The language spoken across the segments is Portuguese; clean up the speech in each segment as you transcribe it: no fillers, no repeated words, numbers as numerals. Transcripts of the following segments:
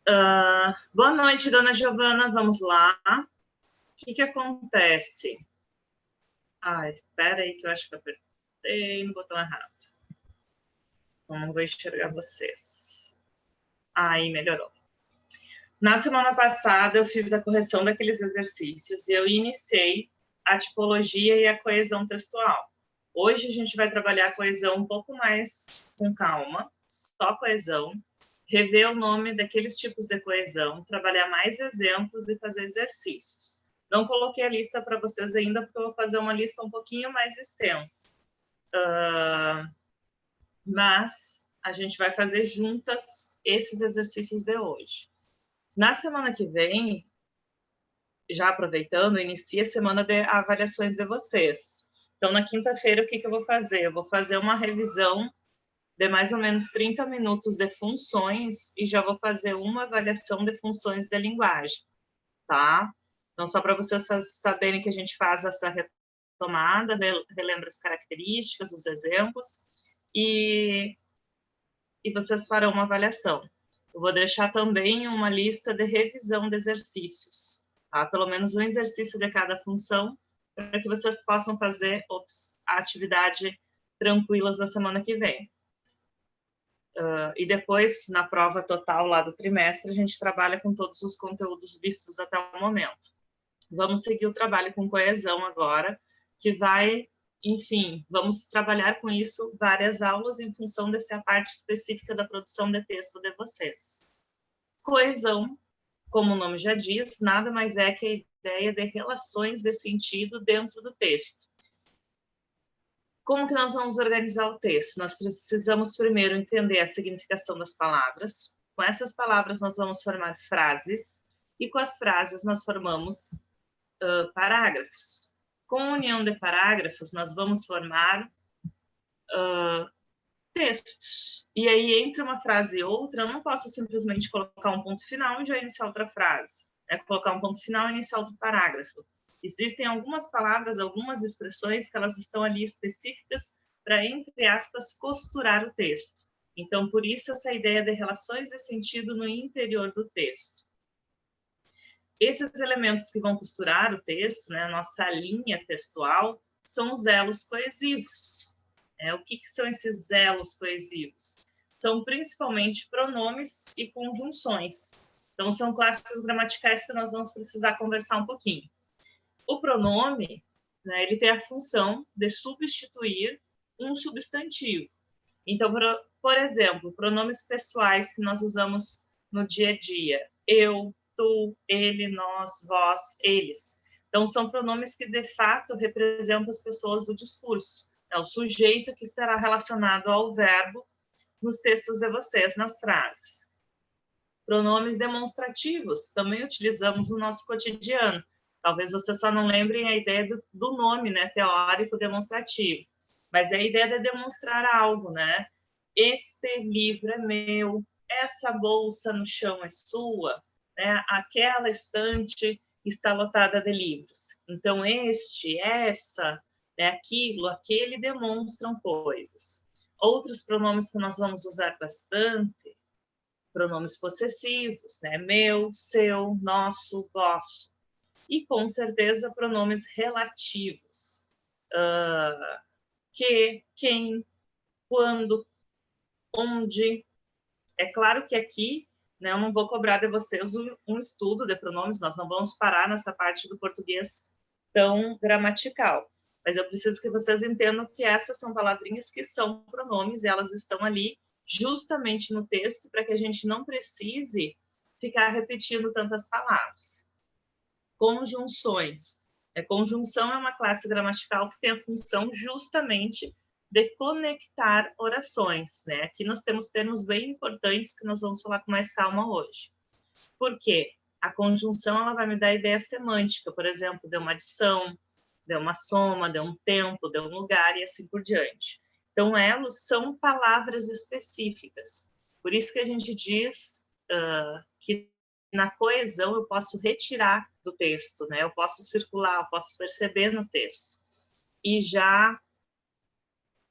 Boa noite, dona Giovana. Vamos lá. O que acontece? Ai, espera aí que eu acho que eu apertei no botão errado. Então, não vou enxergar vocês. Aí, melhorou. Na semana passada, eu fiz a correção daqueles exercícios e eu iniciei a tipologia e a coesão textual. Hoje, a gente vai trabalhar a coesão um pouco mais com calma, só coesão, rever o nome daqueles tipos de coesão, trabalhar mais exemplos e fazer exercícios. Não coloquei a lista para vocês ainda, porque eu vou fazer uma lista um pouquinho mais extensa. Mas a gente vai fazer juntas esses exercícios de hoje. Na semana que vem, já aproveitando, inicia a semana de avaliações de vocês. Então, na quinta-feira, o que eu vou fazer? Eu vou fazer uma revisão de mais ou menos 30 minutos de funções e já vou fazer uma avaliação de funções de linguagem, tá? Então, só para vocês saberem que a gente faz essa retomada, relembra as características, os exemplos, e vocês farão uma avaliação. Eu vou deixar também uma lista de revisão de exercícios, tá? Pelo menos um exercício de cada função, para que vocês possam fazer a atividade tranquilas na semana que vem. E depois, na prova total lá do trimestre, a gente trabalha com todos os conteúdos vistos até o momento. Vamos seguir o trabalho com coesão agora, que vai, enfim, vamos trabalhar com isso várias aulas em função dessa parte específica da produção de texto de vocês. Coesão, como o nome já diz, nada mais é que a ideia de relações de sentido dentro do texto. Como que nós vamos organizar o texto? Nós precisamos primeiro entender a significação das palavras. Com essas palavras, nós vamos formar frases, e com as frases nós formamos parágrafos. Com a união de parágrafos, nós vamos formar textos. E aí, entre uma frase e outra, eu não posso simplesmente colocar um ponto final e já iniciar outra frase. Colocar um ponto final e iniciar outro parágrafo. Existem algumas palavras, algumas expressões que elas estão ali específicas para, entre aspas, costurar o texto. Então, por isso, essa ideia de relações de sentido no interior do texto. Esses elementos que vão costurar o texto, né, a nossa linha textual, são os elos coesivos. O que são esses elos coesivos? São principalmente pronomes e conjunções. Então, são classes gramaticais que nós vamos precisar conversar um pouquinho. O pronome, né, ele tem a função de substituir um substantivo. Então, por exemplo, pronomes pessoais que nós usamos no dia a dia. Eu, tu, ele, nós, vós, eles. Então, são pronomes que, de fato, representam as pessoas do discurso. É o sujeito que estará relacionado ao verbo nos textos de vocês, nas frases. Pronomes demonstrativos, também utilizamos no nosso cotidiano. Talvez vocês só não lembrem a ideia do nome, né, teórico demonstrativo. Mas é a ideia de demonstrar algo, né? Este livro é meu, essa bolsa no chão é sua, né? Aquela estante está lotada de livros. Então, este, essa, né, aquilo, aquele demonstram coisas. Outros pronomes que nós vamos usar bastante, pronomes possessivos, né? Meu, seu, nosso, vosso. E, com certeza, pronomes relativos. Que, quem, quando, onde. É claro que aqui, né, eu não vou cobrar de vocês um estudo de pronomes, nós não vamos parar nessa parte do português tão gramatical. Mas eu preciso que vocês entendam que essas são palavrinhas que são pronomes e elas estão ali justamente no texto para que a gente não precise ficar repetindo tantas palavras. Conjunções. Conjunção é uma classe gramatical que tem a função justamente de conectar orações, né? Aqui nós temos termos bem importantes que nós vamos falar com mais calma hoje. Por quê? A conjunção ela vai me dar a ideia semântica, por exemplo, de uma adição, de uma soma, de um tempo, de um lugar e assim por diante. Então, elos são palavras específicas. Por isso que a gente diz que na coesão eu posso retirar do texto, né? Eu posso circular, eu posso perceber no texto. E já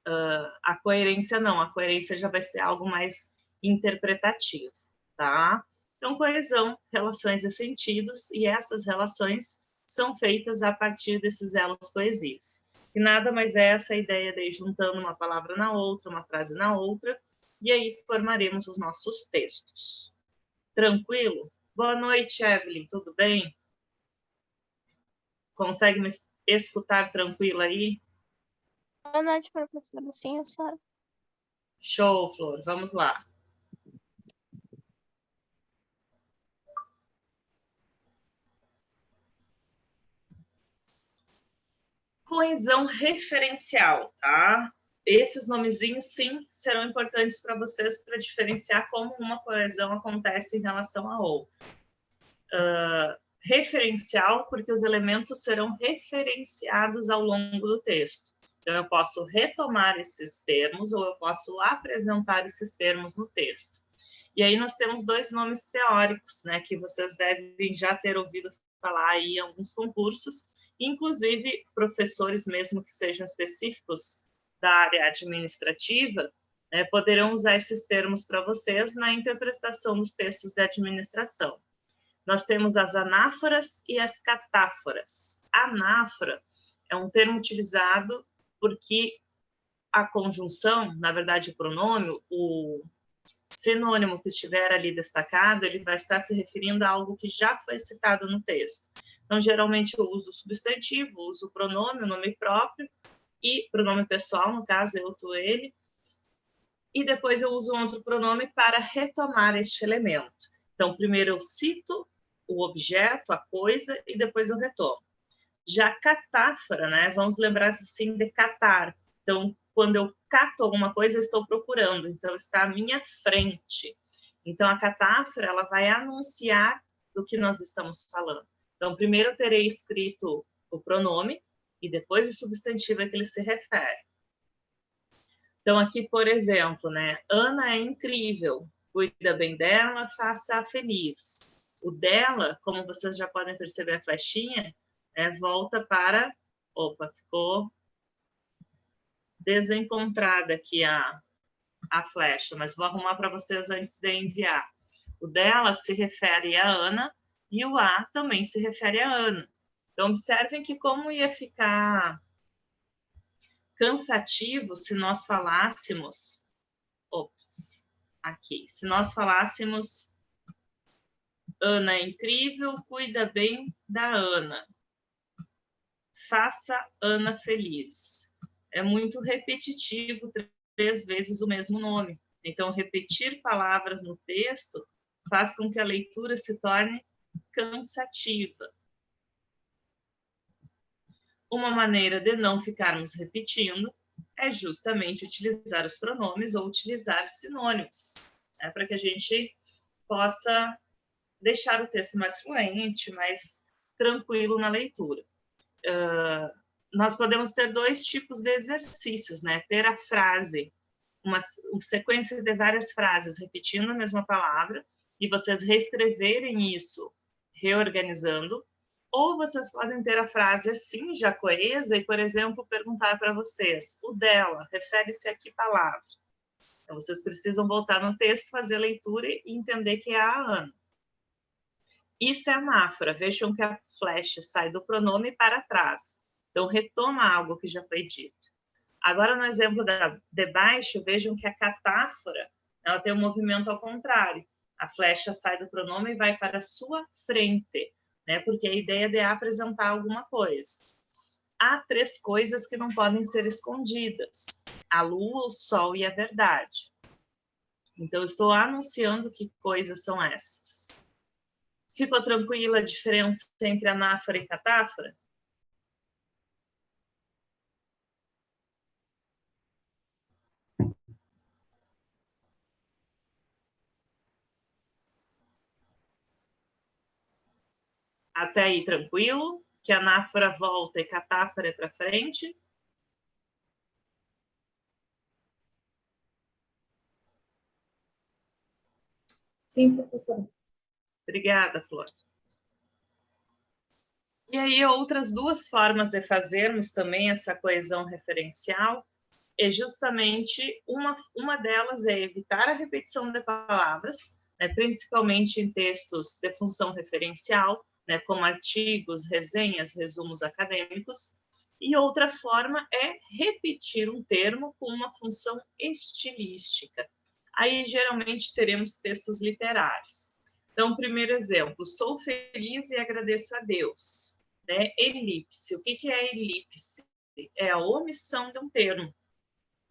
a coerência não, a coerência já vai ser algo mais interpretativo, tá? Então, coesão, relações de sentidos, e essas relações são feitas a partir desses elos coesivos. E nada mais é essa ideia de ir juntando uma palavra na outra, uma frase na outra, e aí formaremos os nossos textos. Tranquilo? Boa noite, Evelyn, tudo bem? Consegue me escutar tranquila aí? Boa noite, professora. Sim, a senhora. Show, Flor. Vamos lá. Coesão referencial, tá? Esses nomezinhos, sim, serão importantes para vocês para diferenciar como uma coesão acontece em relação a outra. Referencial, porque os elementos serão referenciados ao longo do texto. Então, eu posso retomar esses termos ou eu posso apresentar esses termos no texto. E aí nós temos dois nomes teóricos, né, que vocês devem já ter ouvido falar aí em alguns concursos, inclusive professores mesmo que sejam específicos da área administrativa, poderão usar esses termos para vocês na interpretação dos textos de administração. Nós temos as anáforas e as catáforas. Anáfora é um termo utilizado porque a conjunção, na verdade o pronome, o sinônimo que estiver ali destacado, ele vai estar se referindo a algo que já foi citado no texto. Então, geralmente eu uso o substantivo, uso o pronome, o nome próprio, e pronome pessoal, no caso, eu, tu, ele, e depois eu uso outro pronome para retomar este elemento. Então, primeiro eu cito o objeto, a coisa, e depois eu retomo. Já catáfora, né? Vamos lembrar assim de catar. Então, quando eu cato alguma coisa, eu estou procurando. Então, está à minha frente. Então, a catáfora, ela vai anunciar do que nós estamos falando. Então, primeiro eu terei escrito o pronome e depois o substantivo a que ele se refere. Então, aqui, por exemplo, né? Ana é incrível. Cuida bem dela, faça-a feliz. O dela, como vocês já podem perceber a flechinha, volta para... Opa, ficou desencontrada aqui a flecha, mas vou arrumar para vocês antes de enviar. O dela se refere a Ana e o a também se refere a Ana. Então, observem que como ia ficar cansativo se nós falássemos... Ops, aqui. Se nós falássemos Ana é incrível, cuida bem da Ana. Faça Ana feliz. É muito repetitivo 3 vezes o mesmo nome. Então, repetir palavras no texto faz com que a leitura se torne cansativa. Uma maneira de não ficarmos repetindo é justamente utilizar os pronomes ou utilizar sinônimos, para que a gente possa deixar o texto mais fluente, mais tranquilo na leitura. Nós podemos ter 2 tipos de exercícios, né? Ter a frase, uma sequência de várias frases repetindo a mesma palavra e vocês reescreverem isso reorganizando, ou vocês podem ter a frase assim, já coesa, e, por exemplo, perguntar para vocês, o dela, refere-se a que palavra? Então, vocês precisam voltar no texto, fazer a leitura e entender que é a Ana. Isso é anáfora. Vejam que a flecha sai do pronome para trás. Então, retoma algo que já foi dito. Agora, no exemplo de baixo, vejam que a catáfora ela tem um movimento ao contrário. A flecha sai do pronome e vai para a sua frente, né? Porque a ideia é de apresentar alguma coisa. Há 3 coisas que não podem ser escondidas: a lua, o sol e a verdade. Então, estou anunciando que coisas são essas. Ficou tranquila a diferença entre anáfora e catáfora? Até aí tranquilo? Que anáfora volta e catáfora é para frente? Sim, professora. Obrigada, Flor. E aí, outras 2 formas de fazermos também essa coesão referencial é justamente uma delas é evitar a repetição de palavras, principalmente em textos de função referencial, né, como artigos, resenhas, resumos acadêmicos. E outra forma é repetir um termo com uma função estilística. Aí, geralmente, teremos textos literários. Então, primeiro exemplo, sou feliz e agradeço a Deus. Né? Elipse. O que é elipse? É a omissão de um termo.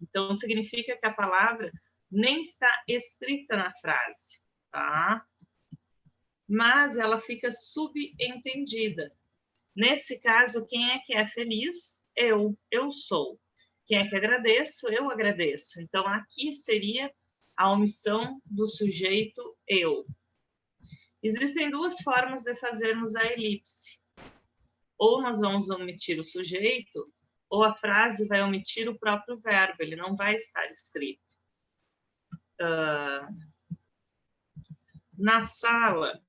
Então, significa que a palavra nem está escrita na frase, tá? Mas ela fica subentendida. Nesse caso, quem é que é feliz? Eu sou. Quem é que agradeço? Eu agradeço. Então, aqui seria a omissão do sujeito eu. Existem duas formas de fazermos a elipse. Ou nós vamos omitir o sujeito, ou a frase vai omitir o próprio verbo, ele não vai estar escrito. Na sala,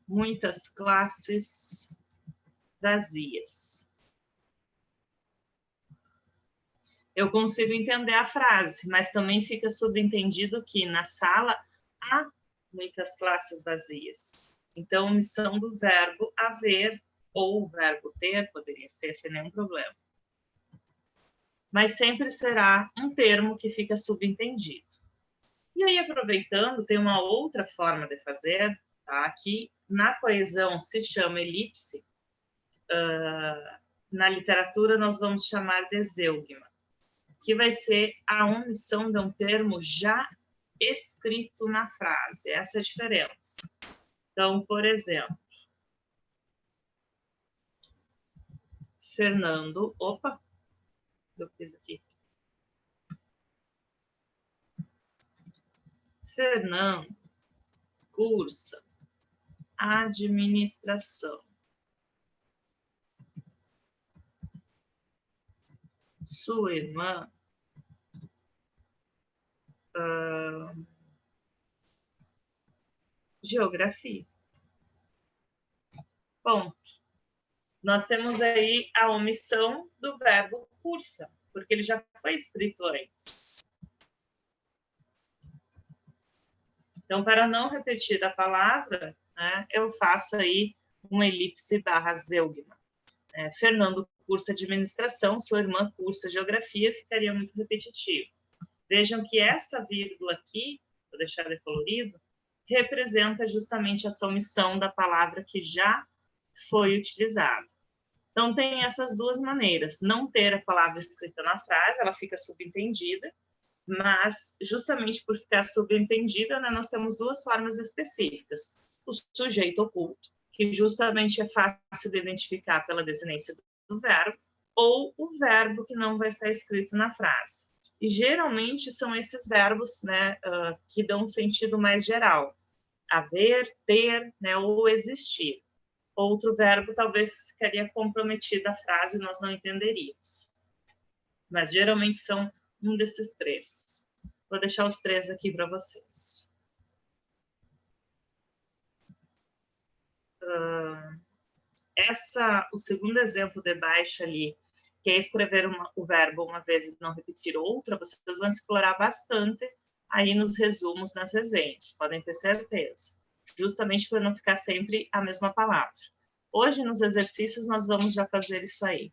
muitas classes vazias. Eu consigo entender a frase, mas também fica subentendido que na sala há muitas classes vazias. Então, omissão do verbo haver ou o verbo ter poderia ser sem nenhum problema. Mas sempre será um termo que fica subentendido. E aí, aproveitando, tem uma outra forma de fazer, tá? Que na coesão se chama elipse. Na literatura, nós vamos chamar de zeugma, que vai ser a omissão de um termo já escrito na frase. Essa é a diferença. Então, por exemplo, Fernando... Opa! Eu fiz aqui. Fernando cursa administração. Sua irmã geografia. Ponto. Nós temos aí a omissão do verbo cursa, porque ele já foi escrito antes. Então, para não repetir a palavra, né, eu faço aí uma elipse barra zeugma. Fernando cursa administração, sua irmã cursa geografia, ficaria muito repetitivo. Vejam que essa vírgula aqui, vou deixar de colorido, representa justamente essa omissão da palavra que já foi utilizada. Então, tem essas duas maneiras. Não ter a palavra escrita na frase, ela fica subentendida, mas justamente por ficar subentendida, né, nós temos duas formas específicas. O sujeito oculto, que justamente é fácil de identificar pela desinência do verbo, ou o verbo que não vai estar escrito na frase. E geralmente são esses verbos, né, que dão um sentido mais geral. Haver, ter, né, ou existir. Outro verbo talvez ficaria comprometida a frase e nós não entenderíamos. Mas geralmente são um desses três. Vou deixar os três aqui para vocês. O segundo exemplo de baixo ali, que é escrever o verbo uma vez e não repetir outra, vocês vão explorar bastante aí nos resumos, nas resenhas, podem ter certeza. Justamente para não ficar sempre a mesma palavra. Hoje, nos exercícios, nós vamos já fazer isso aí.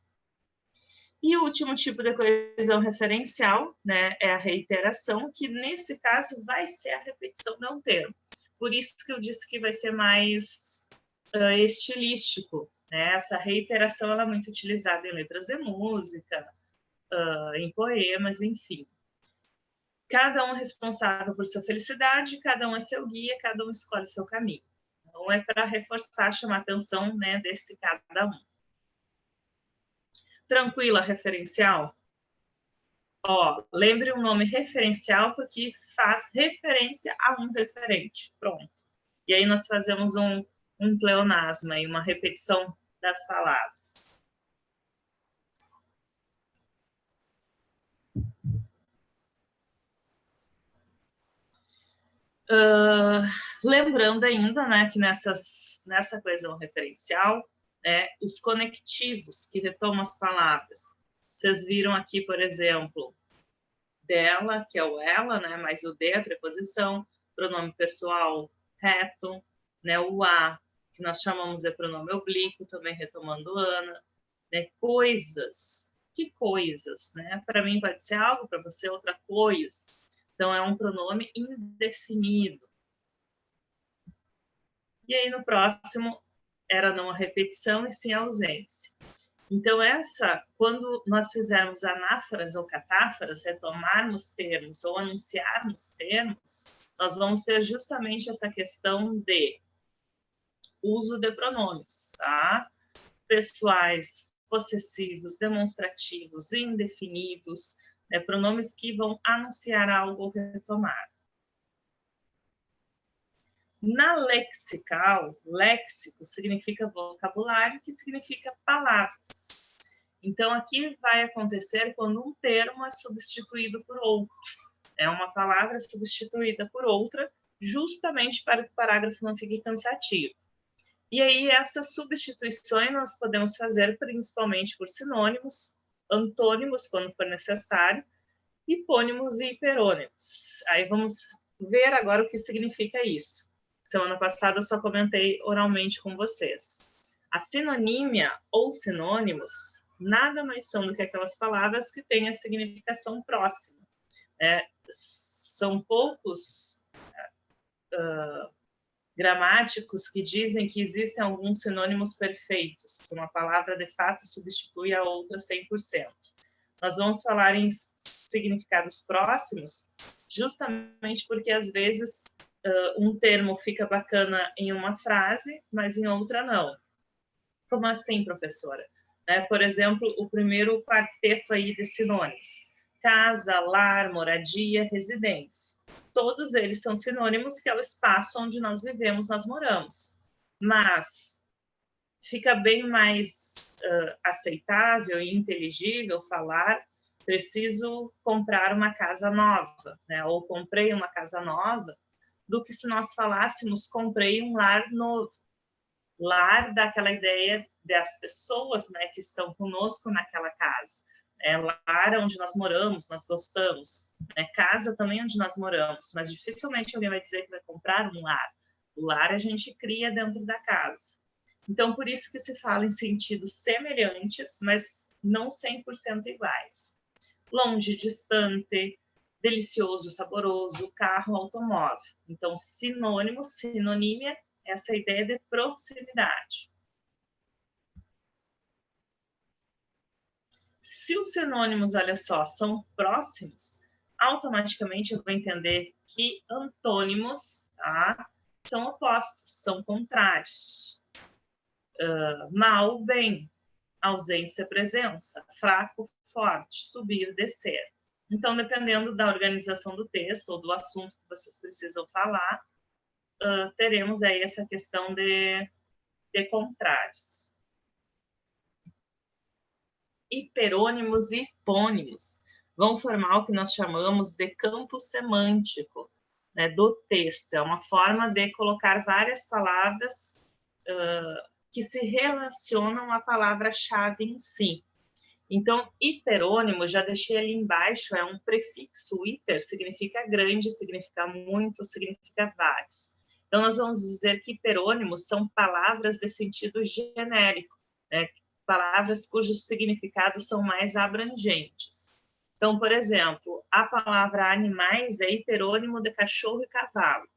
E o último tipo de coesão referencial, né, é a reiteração, que nesse caso vai ser a repetição de um termo. Por isso que eu disse que vai ser mais estilístico. Né? Essa reiteração ela é muito utilizada em letras de música, em poemas, enfim. Cada um é responsável por sua felicidade, cada um é seu guia, cada um escolhe seu caminho. Então, é para reforçar, chamar a atenção, né, desse cada um. Tranquila, referencial? Lembre o nome referencial porque faz referência a um referente. Pronto. E aí nós fazemos um pleonasmo, uma repetição das palavras. Lembrando ainda, né, que nessa coesão referencial, os conectivos que retomam as palavras. Vocês viram aqui, por exemplo, dela, que é o ela, né, mais o de, a preposição, pronome pessoal reto, né? O a, que nós chamamos de pronome oblíquo, também retomando Ana, né? Coisas, que coisas, né? Para mim pode ser algo, para você outra coisa. Então, é um pronome indefinido. E aí, no próximo, era não a repetição e sim a ausência. Então, quando nós fizermos anáforas ou catáforas, retomarmos termos ou anunciarmos termos, nós vamos ter justamente essa questão de uso de pronomes, tá? Pessoais, possessivos, demonstrativos, indefinidos, né? Pronomes que vão anunciar algo ou retomar. Na lexical, léxico significa vocabulário, que significa palavras. Então, aqui vai acontecer quando um termo é substituído por outro. É uma palavra substituída por outra, justamente para que o parágrafo não fique cansativo. E aí, essas substituições nós podemos fazer principalmente por sinônimos, antônimos, quando for necessário, hipônimos e hiperônimos. Aí vamos ver agora o que significa isso. Semana passada eu só comentei oralmente com vocês. A sinonímia ou sinônimos nada mais são do que aquelas palavras que têm a significação próxima. São poucos gramáticos que dizem que existem alguns sinônimos perfeitos, que uma palavra de fato substitui a outra 100%. Nós vamos falar em significados próximos, justamente porque às vezes um termo fica bacana em uma frase, mas em outra não. Como assim, professora? Por exemplo, o primeiro quarteto aí de sinônimos: casa, lar, moradia, residência. Todos eles são sinônimos, que é o espaço onde nós vivemos, nós moramos. Mas fica bem mais aceitável e inteligível falar preciso comprar uma casa nova, né? Ou comprei uma casa nova, do que se nós falássemos comprei um lar novo. Lar dá aquela ideia das pessoas, né, que estão conosco naquela casa. Lar onde nós moramos, nós gostamos. Casa também onde nós moramos, mas dificilmente alguém vai dizer que vai comprar um lar. O lar a gente cria dentro da casa. Então, por isso que se fala em sentidos semelhantes, mas não 100% iguais. Longe, distante, delicioso, saboroso, carro, automóvel. Então, sinônimo, sinonímia, essa ideia de proximidade. Se os sinônimos, olha só, são próximos, automaticamente eu vou entender que antônimos, tá, são opostos, são contrários. Mal, bem, ausência, presença, fraco, forte, subir, descer. Então, dependendo da organização do texto ou do assunto que vocês precisam falar, teremos aí essa questão de contrários. Hiperônimos e hipônimos vão formar o que nós chamamos de campo semântico, né, do texto. É uma forma de colocar várias palavras que se relacionam à palavra-chave em si. Então, hiperônimo, já deixei ali embaixo, é um prefixo. Hiper significa grande, significa muito, significa vários. Então, nós vamos dizer que hiperônimos são palavras de sentido genérico, né? Palavras cujos significados são mais abrangentes. Então, por exemplo, a palavra animais é hiperônimo de cachorro e cavalo.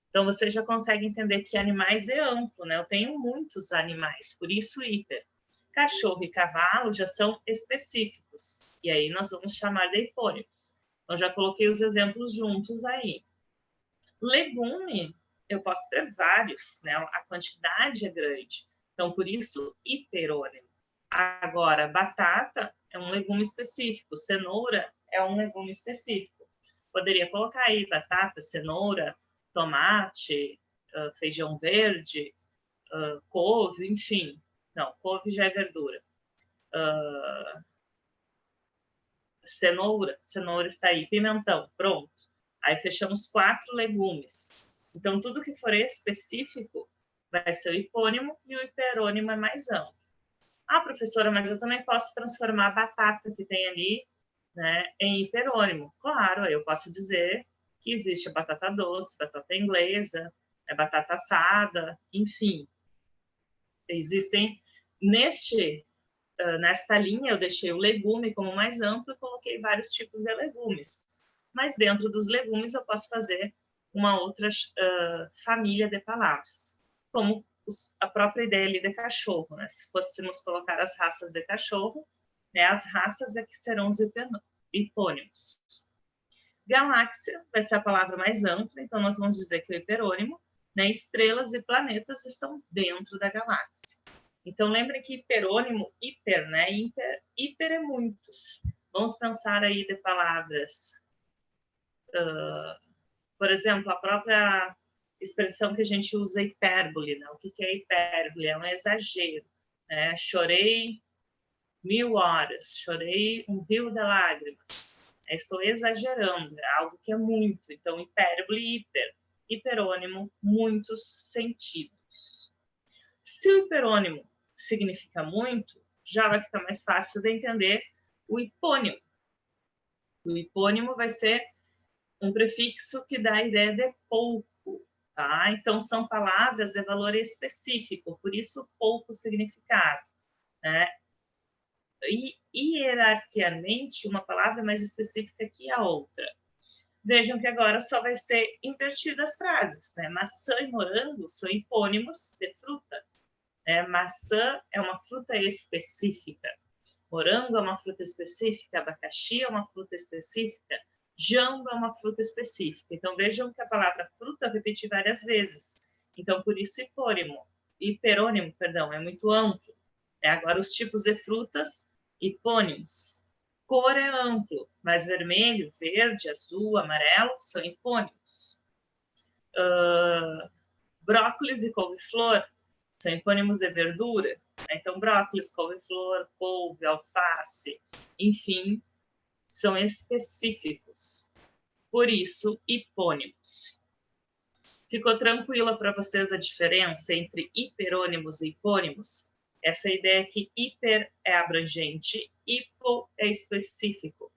Então, você já consegue entender que animais é amplo, né? Eu tenho muitos animais, por isso hiper. Cachorro e cavalo já são específicos, e aí nós vamos chamar de hipônimos. Então, já coloquei os exemplos juntos aí. Legume, eu posso ter vários, né? A quantidade é grande, então, por isso, hiperônimo. Agora, batata é um legume específico, cenoura é um legume específico. Poderia colocar aí batata, cenoura, tomate, feijão verde, couve, enfim. Não, couve já é verdura. Cenoura está aí. Pimentão, pronto. Aí fechamos 4 legumes. Então, tudo que for específico vai ser o hipônimo e o hiperônimo é mais amplo. Ah, professora, mas eu também posso transformar a batata que tem ali, né, em hiperônimo. Claro, eu posso dizer que existe a batata doce, batata inglesa, a batata assada, enfim. Existem, nesta linha, eu deixei o legume como mais amplo e coloquei vários tipos de legumes. Mas dentro dos legumes eu posso fazer uma outra família de palavras, como a própria ideia ali de cachorro, né? Se fôssemos colocar as raças de cachorro, né, as raças é que serão os hipônimos. Galáxia vai ser a palavra mais ampla, então nós vamos dizer que o hiperônimo, né, estrelas e planetas estão dentro da galáxia. Então, lembrem que hiperônimo, hiper, né? Hiper é muitos. Vamos pensar aí de palavras. Por exemplo, a própria expressão que a gente usa, hipérbole, né? O que é hipérbole? É um exagero, né? Chorei 1000 horas, chorei um rio de lágrimas. Estou exagerando, é algo que é muito. Então, hipérbole, hiper. Hiperônimo, muitos sentidos. Se o hiperônimo significa muito, já vai ficar mais fácil de entender o hipônimo. O hipônimo vai ser um prefixo que dá a ideia de pouco, tá? Então, são palavras de valor específico, por isso pouco significado, né? E hierarquicamente, uma palavra é mais específica que a outra. Vejam que agora só vai ser invertidas as frases, né? Maçã e morango são hipônimos de fruta. Maçã é uma fruta específica, morango é uma fruta específica, abacaxi é uma fruta específica, jambo é uma fruta específica. Então, vejam que a palavra fruta eu repeti várias vezes. Então, por isso, hiperônimo, é muito amplo. Agora, os tipos de frutas, hipônimos. Cor é amplo, mas vermelho, verde, azul, amarelo são hipônimos. Brócolis e couve-flor são hipônimos de verdura. Então, brócolis, couve-flor, couve, alface, enfim, são específicos. Por isso, hipônimos. Ficou tranquila para vocês a diferença entre hiperônimos e hipônimos? Essa ideia que hiper é abrangente, hipo é específico.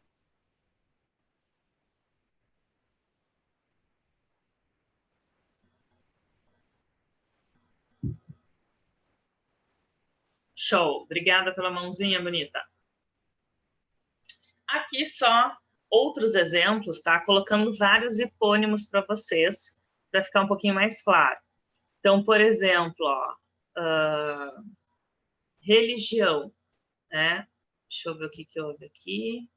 Show! Obrigada pela mãozinha bonita. Aqui só outros exemplos, tá? Colocando vários hipônimos para vocês, para ficar um pouquinho mais claro. Então, por exemplo, religião, né? Deixa eu ver o que houve aqui.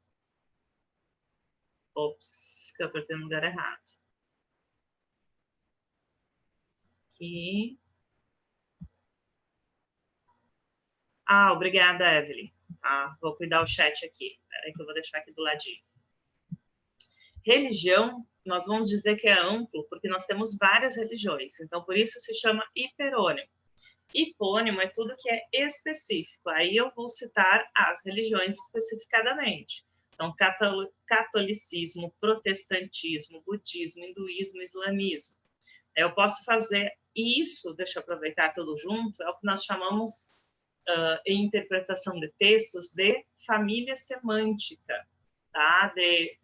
Ops, que eu apertei no lugar errado. Aqui. Obrigada, Evelyn. Vou cuidar o chat aqui. Peraí que eu vou deixar aqui do ladinho. Religião, nós vamos dizer que é amplo, porque nós temos várias religiões. Então, por isso se chama hiperônimo. Hipônimo é tudo que é específico. Aí eu vou citar as religiões especificadamente. Então, catolicismo, protestantismo, budismo, hinduísmo, islamismo. Eu posso fazer isso, deixa eu aproveitar tudo junto, é o que nós chamamos, em interpretação de textos, de família semântica, tá? De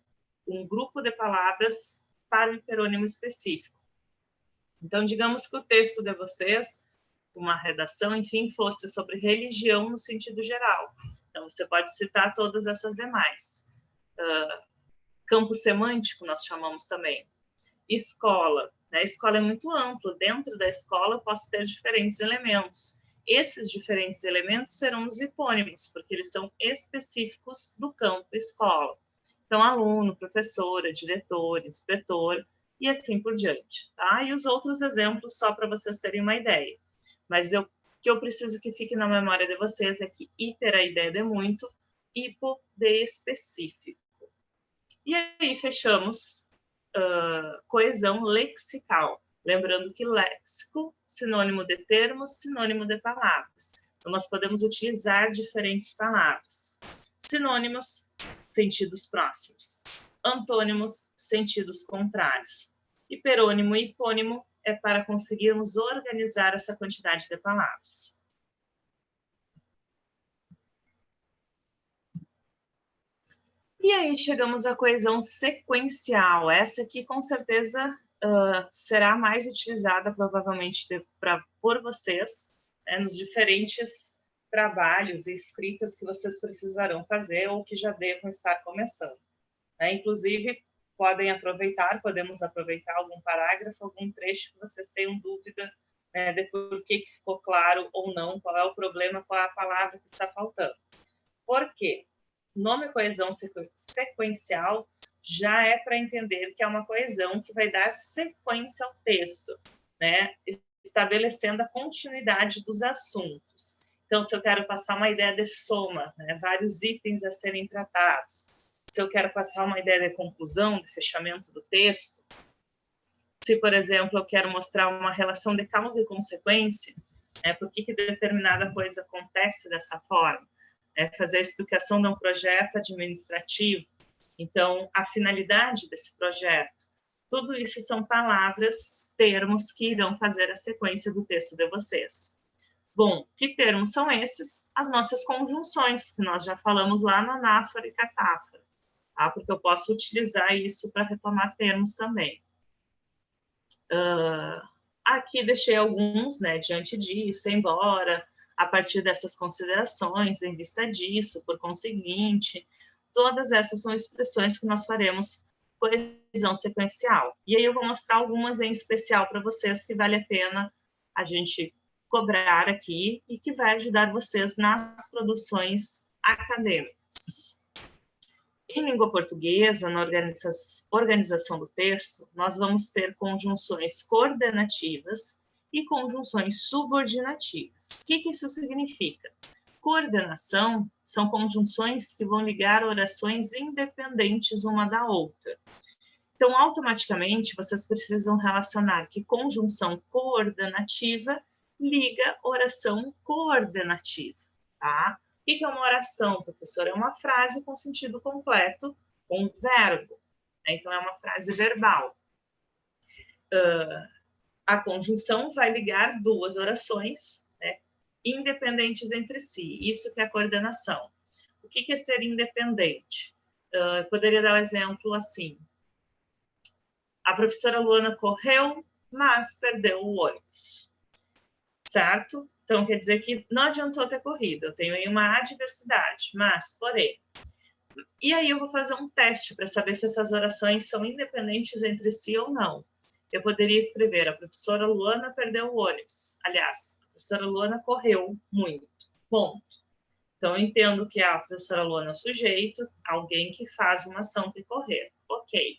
um grupo de palavras para um hiperônimo específico. Então, digamos que o texto de vocês, uma redação, enfim, fosse sobre religião no sentido geral. Então, você pode citar todas essas demais. Campo semântico, nós chamamos também. Escola, né? Escola é muito amplo. Dentro da escola, eu posso ter diferentes elementos. Esses diferentes elementos serão os hipônimos, porque eles são específicos do campo escola. Então, aluno, professora, diretor, inspetor, e assim por diante, tá? E os outros exemplos, só para vocês terem uma ideia. Mas o que eu preciso que fique na memória de vocês é que hiper é a ideia de muito, hipo de específico. E aí, fechamos coesão lexical. Lembrando que léxico, sinônimo de termos, sinônimo de palavras. Então, nós podemos utilizar diferentes palavras. Sinônimos, sentidos próximos. Antônimos, sentidos contrários. Hiperônimo e hipônimo é para conseguirmos organizar essa quantidade de palavras. E aí chegamos à coesão sequencial. Essa aqui, com certeza, será mais utilizada, provavelmente, por vocês, nos diferentes trabalhos e escritas que vocês precisarão fazer ou que já devam estar começando. Inclusive, podemos aproveitar algum parágrafo, algum trecho que vocês tenham dúvida de por que ficou claro ou não, qual é o problema, qual é a palavra que está faltando. Por quê? Nome coesão sequencial já é para entender que é uma coesão que vai dar sequência ao texto, estabelecendo a continuidade dos assuntos. Então, se eu quero passar uma ideia de soma, vários itens a serem tratados, se eu quero passar uma ideia de conclusão, de fechamento do texto, se, por exemplo, eu quero mostrar uma relação de causa e consequência, por que determinada coisa acontece dessa forma, fazer a explicação de um projeto administrativo, então, a finalidade desse projeto, tudo isso são palavras, termos que irão fazer a sequência do texto de vocês. Bom, que termos são esses? As nossas conjunções, que nós já falamos lá no anáfora e catáfora, porque eu posso utilizar isso para retomar termos também. Aqui deixei alguns, diante disso, embora, a partir dessas considerações, em vista disso, por conseguinte, todas essas são expressões que nós faremos coesão sequencial. E aí eu vou mostrar algumas em especial para vocês que vale a pena a gente cobrar aqui e que vai ajudar vocês nas produções acadêmicas. Em língua portuguesa, na organização do texto, nós vamos ter conjunções coordenativas e conjunções subordinativas. O que isso significa? Coordenação são conjunções que vão ligar orações independentes uma da outra. Então, automaticamente, vocês precisam relacionar que conjunção coordenativa liga oração coordenativa, tá? O que é uma oração, professor? É uma frase com sentido completo, com verbo. Então, é uma frase verbal. A conjunção vai ligar duas orações, independentes entre si. Isso que é a coordenação. O que é ser independente? Eu poderia dar um exemplo assim. A professora Luana correu, mas perdeu o ônibus. Certo? Então, quer dizer que não adiantou ter corrido. Eu tenho aí uma adversidade, mas, porém. E aí eu vou fazer um teste para saber se essas orações são independentes entre si ou não. Eu poderia escrever: a professora Luana perdeu o ônibus. Aliás, a professora Luana correu muito. Ponto. Então, eu entendo que a professora Luana é o sujeito, alguém que faz uma ação de correr. Ok.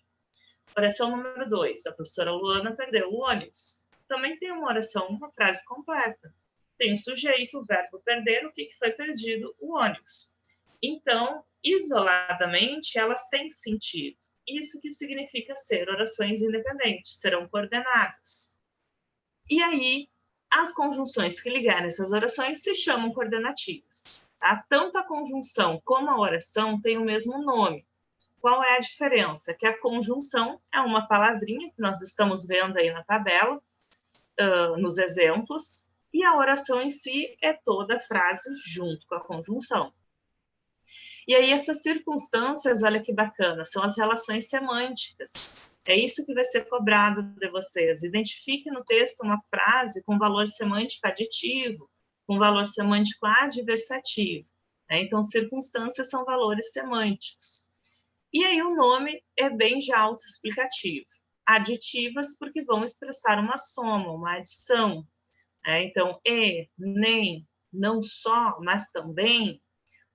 Oração número 2. A professora Luana perdeu o ônibus. Também tem uma oração, uma frase completa. Tem o sujeito, o verbo perder, o que foi perdido? O ônibus. Então, isoladamente, elas têm sentido. Isso que significa ser orações independentes, serão coordenadas. E aí, as conjunções que ligarem essas orações se chamam coordenativas. Tá? Tanto a conjunção como a oração têm o mesmo nome. Qual é a diferença? Que a conjunção é uma palavrinha que nós estamos vendo aí na tabela, nos exemplos, e a oração em si é toda a frase junto com a conjunção. E aí essas circunstâncias, olha que bacana, são as relações semânticas. É isso que vai ser cobrado de vocês. Identifique no texto uma frase com valor semântico aditivo, com valor semântico adversativo. Então, circunstâncias são valores semânticos. E aí o nome é bem já autoexplicativo. Aditivas porque vão expressar uma soma, uma adição. Então, nem, não só, mas também,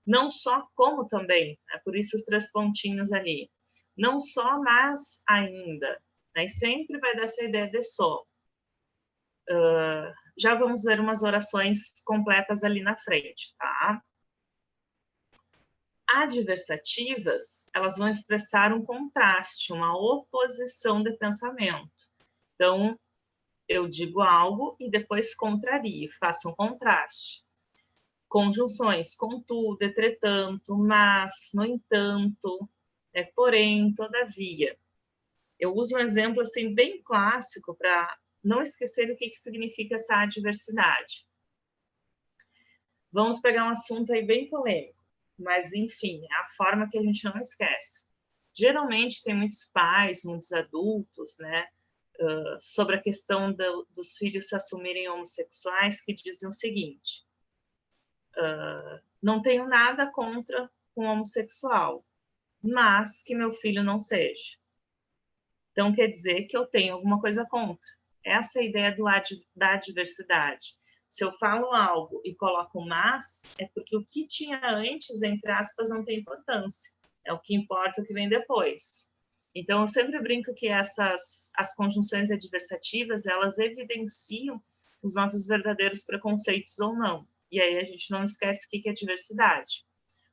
não só como também, por isso os 3 pontinhos ali. Não só, mas ainda. Sempre vai dar essa ideia de só. Já vamos ver umas orações completas ali na frente, tá? Adversativas, elas vão expressar um contraste, uma oposição de pensamento. Então, eu digo algo e depois contrario, faço um contraste. Conjunções, contudo, entretanto, mas, no entanto, porém, todavia. Eu uso um exemplo assim bem clássico para não esquecer o que significa essa adversidade. Vamos pegar um assunto aí bem polêmico. mas, enfim, é a forma que a gente não esquece. Geralmente, tem muitos pais, muitos adultos, né, sobre a questão dos filhos se assumirem homossexuais, que dizem o seguinte: não tenho nada contra um homossexual, mas que meu filho não seja. Então, quer dizer que eu tenho alguma coisa contra. Essa é a ideia da diversidade. Se eu falo algo e coloco mas, é porque o que tinha antes, entre aspas, não tem importância. É o que importa, o que vem depois. Então, eu sempre brinco que as conjunções adversativas, elas evidenciam os nossos verdadeiros preconceitos ou não. E aí a gente não esquece o que é diversidade.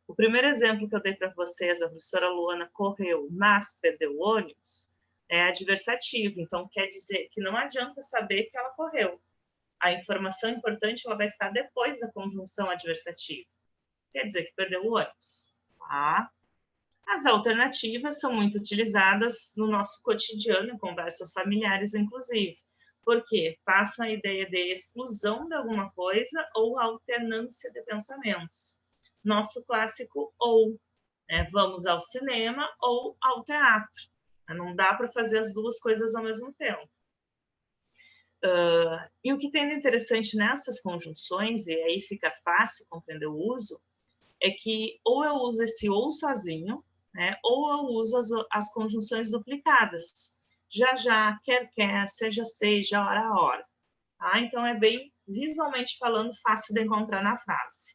O primeiro exemplo que eu dei para vocês, a professora Luana correu, mas perdeu o ônibus, é adversativo. Então, quer dizer que não adianta saber que ela correu. A informação importante ela vai estar depois da conjunção adversativa. Quer dizer que perdeu o ônibus. Tá? As alternativas são muito utilizadas no nosso cotidiano, em conversas familiares, inclusive, porque passam a ideia de exclusão de alguma coisa ou alternância de pensamentos. Nosso clássico ou, né? Vamos ao cinema ou ao teatro. Não dá para fazer as duas coisas ao mesmo tempo. E o que tem de interessante nessas conjunções, e aí fica fácil compreender o uso, é que ou eu uso esse ou sozinho, né, ou eu uso as conjunções duplicadas. Já, quer, seja, hora. Tá? Então, é bem, visualmente falando, fácil de encontrar na frase.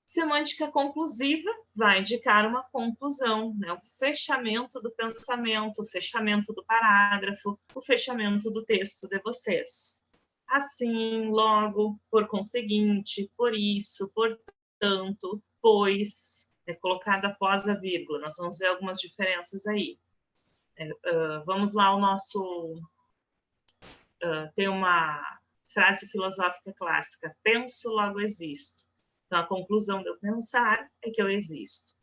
Semântica conclusiva vai indicar uma conclusão, né? O fechamento do pensamento, o fechamento do parágrafo, o fechamento do texto de vocês. Assim, logo, por conseguinte, por isso, portanto, pois, é colocado após a vírgula. Nós vamos ver algumas diferenças aí. Vamos lá, o nosso... tem uma frase filosófica clássica, penso, logo existo. Então, a conclusão de eu pensar é que eu existo.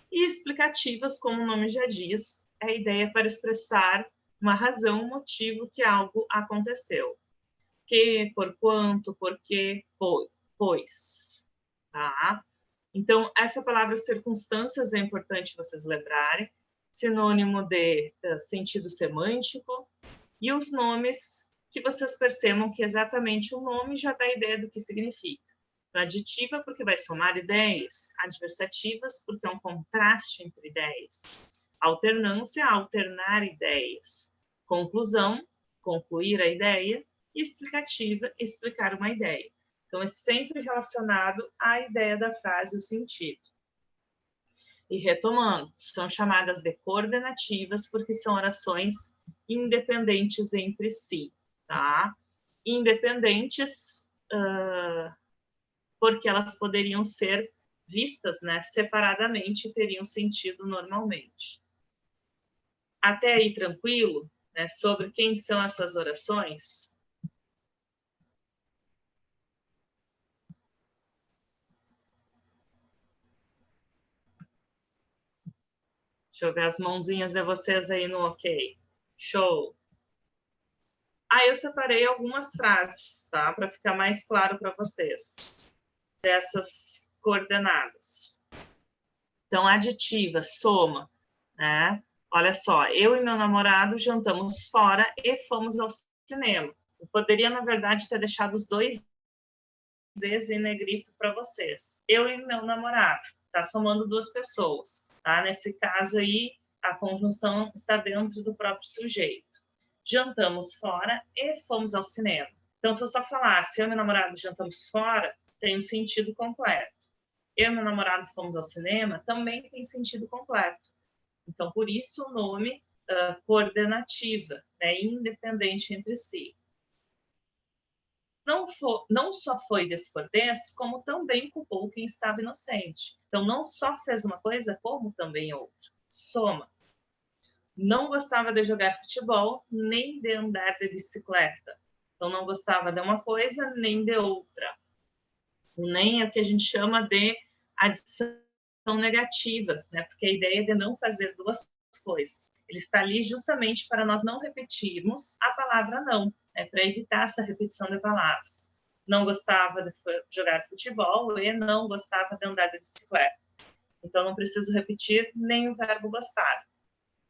E explicativas, como o nome já diz, é a ideia para expressar uma razão, um motivo que algo aconteceu. Que, por quanto, porquê, pois. Tá? Então, essa palavra circunstâncias é importante vocês lembrarem, sinônimo de sentido semântico, e os nomes que vocês percebam que exatamente o nome já dá a ideia do que significa. Aditiva, porque vai somar ideias. Adversativas, porque é um contraste entre ideias. Alternância, alternar ideias. Conclusão, concluir a ideia. E explicativa, explicar uma ideia. Então, é sempre relacionado à ideia da frase, o sentido. E retomando, são chamadas de coordenativas porque são orações independentes entre si, tá? Independentes... porque elas poderiam ser vistas, né, separadamente e teriam sentido normalmente. Até aí tranquilo, né, sobre quem são essas orações? Deixa eu ver as mãozinhas de vocês aí no ok. Show! Aí eu separei algumas frases, tá, para ficar mais claro para vocês. Essas coordenadas. Então, aditiva, soma, né? Olha só, eu e meu namorado jantamos fora e fomos ao cinema. Eu poderia, na verdade, ter deixado os dois Z's em negrito para vocês. Eu e meu namorado, tá somando duas pessoas, tá? Nesse caso aí, a conjunção está dentro do próprio sujeito. Jantamos fora e fomos ao cinema. Então, se eu só falasse, eu e meu namorado jantamos fora, tem um sentido completo. Eu e meu namorado fomos ao cinema, também tem sentido completo. Então, por isso o nome coordenativa, né, independente entre si. Não só foi descortês, como também culpou quem estava inocente. Então, não só fez uma coisa, como também outra. Soma. Não gostava de jogar futebol, nem de andar de bicicleta. Então, não gostava de uma coisa, nem de outra. Nem é o que a gente chama de adição negativa, né? Porque a ideia é de não fazer duas coisas. Ele está ali justamente para nós não repetirmos a palavra não, né? Para evitar essa repetição de palavras. não gostava de jogar futebol, e não gostava de andar de bicicleta. Então, não preciso repetir nem o verbo gostar.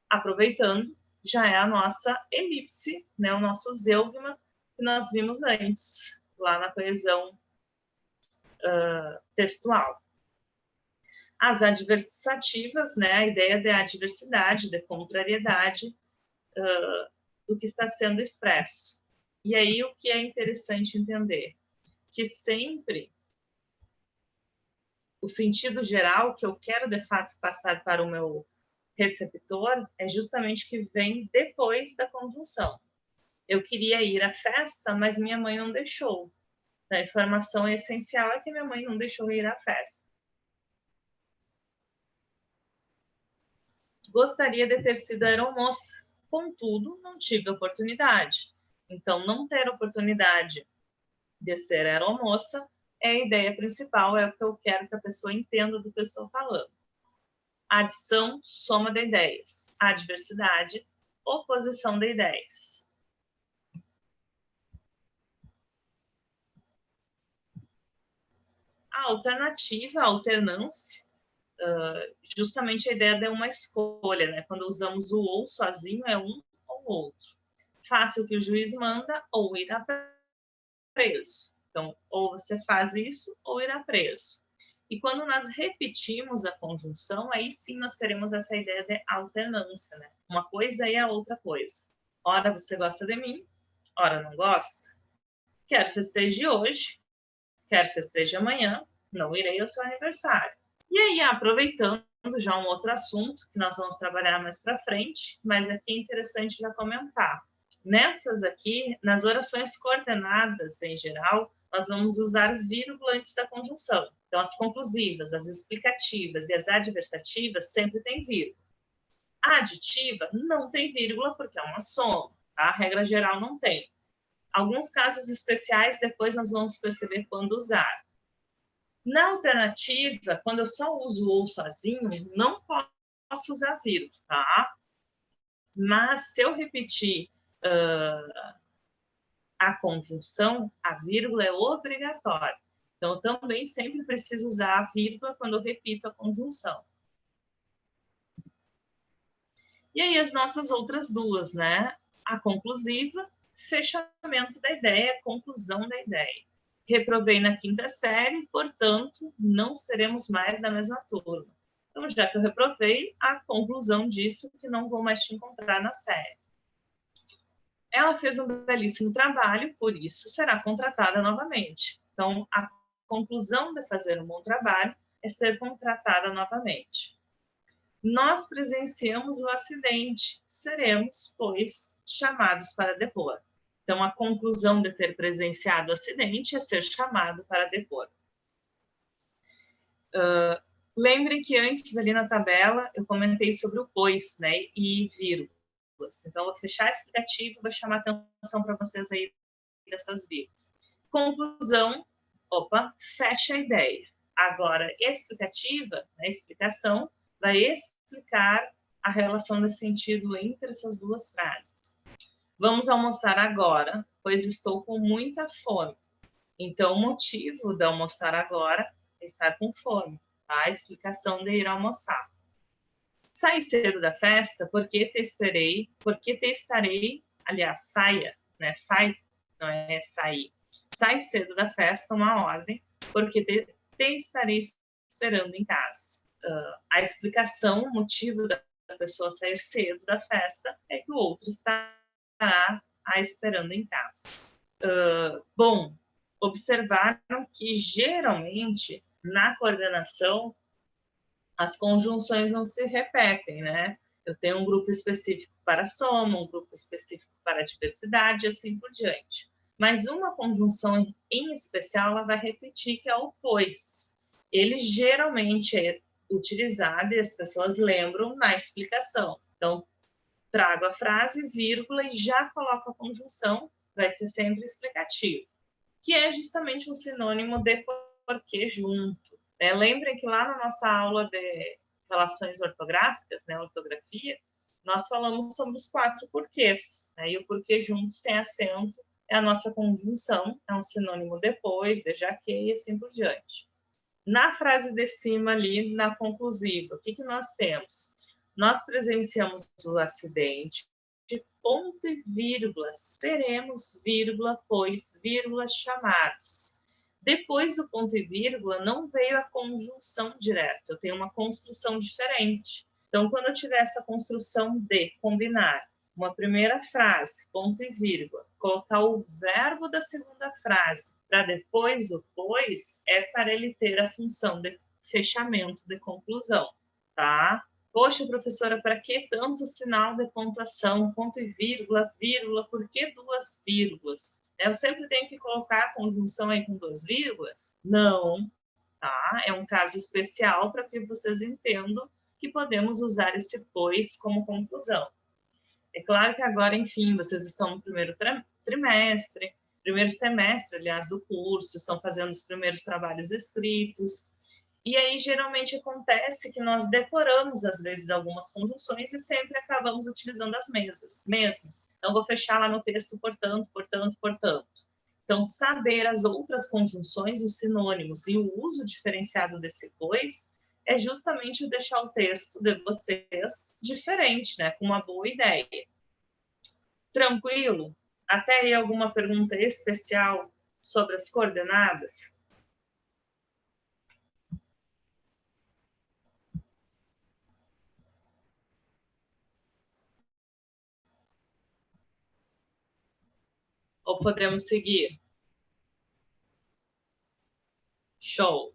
Aproveitando, já é a nossa elipse, né, o nosso zeugma, que nós vimos antes, lá na coesão textual. As adversativas, né, a ideia de adversidade, de contrariedade do que está sendo expresso. E aí, o que é interessante entender? Que sempre o sentido geral que eu quero, de fato, passar para o meu receptor é justamente que vem depois da conjunção. Eu queria ir à festa, mas minha mãe não deixou. A informação essencial é que minha mãe não deixou ir à festa. Gostaria de ter sido aeromoça, contudo, não tive oportunidade. Então, não ter oportunidade de ser aeromoça é a ideia principal, é o que eu quero que a pessoa entenda do que eu estou falando. Adição, soma de ideias. Adversidade, oposição de ideias. A alternativa, a alternância, justamente a ideia de uma escolha, né? Quando usamos o ou sozinho, é um ou outro. Faça o que o juiz manda ou irá preso. Então, ou você faz isso ou irá preso. E quando nós repetimos a conjunção, aí sim nós teremos essa ideia de alternância, né? Uma coisa e a outra coisa. Ora você gosta de mim, ora não gosta. Quer festeje hoje, quer festeje amanhã, não irei ao seu aniversário. E aí, aproveitando já um outro assunto que nós vamos trabalhar mais para frente, mas aqui é interessante já comentar. Nessas aqui, nas orações coordenadas em geral, nós vamos usar vírgula antes da conjunção. Então, as conclusivas, as explicativas e as adversativas sempre têm vírgula. A aditiva não tem vírgula porque é uma soma, tá? A regra geral não tem. Alguns casos especiais, depois nós vamos perceber quando usar. Na alternativa, quando eu só uso o ou sozinho, não posso usar vírgula, tá? Mas se eu repetir a conjunção, a vírgula é obrigatória. Então, eu também sempre preciso usar a vírgula quando eu repito a conjunção. E aí, as nossas outras duas, né? A conclusiva, fechamento da ideia, conclusão da ideia. Reprovei na quinta série, portanto, não seremos mais da mesma turma. Então, já que eu reprovei, a conclusão disso é que não vou mais te encontrar na série. Ela fez um belíssimo trabalho, por isso será contratada novamente. Então, a conclusão de fazer um bom trabalho é ser contratada novamente. Nós presenciamos o acidente, seremos, pois, chamados para depor. Então, a conclusão de ter presenciado o acidente é ser chamado para depor. Lembrem que antes, ali na tabela, eu comentei sobre o pois, né, e vírgulas. Então, eu vou fechar a explicativa e vou chamar a atenção para vocês aí dessas vírgulas. Conclusão, fecha a ideia. Agora, explicativa, né, explicação, vai explicar a relação de sentido entre essas duas frases. Vamos almoçar agora, pois estou com muita fome. Então, o motivo de almoçar agora é estar com fome. Tá? A explicação de ir almoçar. Sai cedo da festa, porque te esperei, porque te estarei, aliás, saia, né? Sai, não é sair. Sai cedo da festa, uma ordem, porque te estarei esperando em casa. A explicação, o motivo da pessoa sair cedo da festa é que o outro estará a esperando em casa. Bom, observaram que geralmente na coordenação as conjunções não se repetem, né? Eu tenho um grupo específico para soma, um grupo específico para diversidade e assim por diante. Mas uma conjunção em especial, ela vai repetir, que é o pois. Ele geralmente é utilizado e as pessoas lembram na explicação. Então, trago a frase, vírgula, e já coloco a conjunção, vai ser sempre explicativo, que é justamente um sinônimo de porque junto. Lembrem que lá na nossa aula de relações ortográficas, né, ortografia, nós falamos sobre os 4 porquês, né, e o porquê junto sem acento é a nossa conjunção, é um sinônimo depois, de já que, e assim por diante. Na frase de cima ali, na conclusiva, o que nós temos? Nós presenciamos o acidente, ponto e vírgula, seremos, vírgula, pois, vírgula, chamados. Depois do ponto e vírgula, não veio a conjunção direta, eu tenho uma construção diferente. Então, quando eu tiver essa construção de combinar uma primeira frase, ponto e vírgula, colocar o verbo da segunda frase para depois o pois, é para ele ter a função de fechamento, de conclusão, tá? Poxa, professora, para que tanto sinal de pontuação, ponto e vírgula, vírgula, por que duas vírgulas? Eu sempre tenho que colocar a conjunção aí com duas vírgulas? Não, tá? É um caso especial para que vocês entendam que podemos usar esse pois como conclusão. É claro que agora, enfim, vocês estão no primeiro trimestre, primeiro semestre, aliás, do curso, estão fazendo os primeiros trabalhos escritos, e aí geralmente acontece que nós decoramos, às vezes, algumas conjunções e sempre acabamos utilizando as mesmas. Então, vou fechar lá no texto, portanto, portanto, portanto. Então, saber as outras conjunções, os sinônimos e o uso diferenciado desse pois é justamente deixar o texto de vocês diferente, né? Com uma boa ideia. Tranquilo? Até aí alguma pergunta especial sobre as coordenadas? Ou podemos seguir? Show!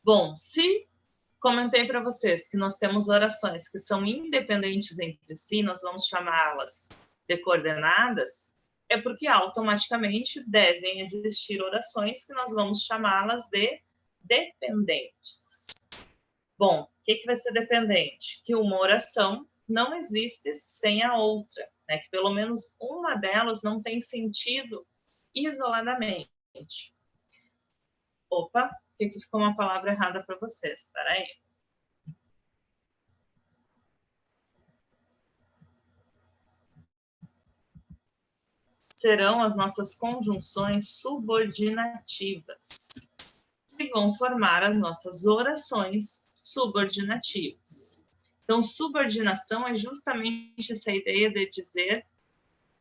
Bom, se comentei para vocês que nós temos orações que são independentes entre si, nós vamos chamá-las de coordenadas, é porque automaticamente devem existir orações que nós vamos chamá-las de dependentes. Bom, o que vai ser dependente? Que uma oração não existe sem a outra, né? Que pelo menos uma delas não tem sentido isoladamente. Opa, aqui ficou uma palavra errada para vocês, espera aí. Serão as nossas conjunções subordinativas, que vão formar as nossas orações subordinativas. Então, subordinação é justamente essa ideia de dizer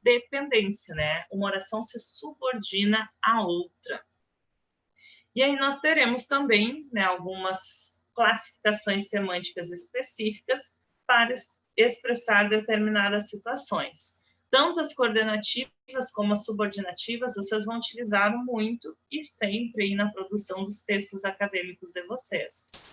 dependência, né? Uma oração se subordina à outra. E aí nós teremos também, né, algumas classificações semânticas específicas para expressar determinadas situações. Tanto as coordenativas como as subordinativas, vocês vão utilizar muito e sempre aí na produção dos textos acadêmicos de vocês.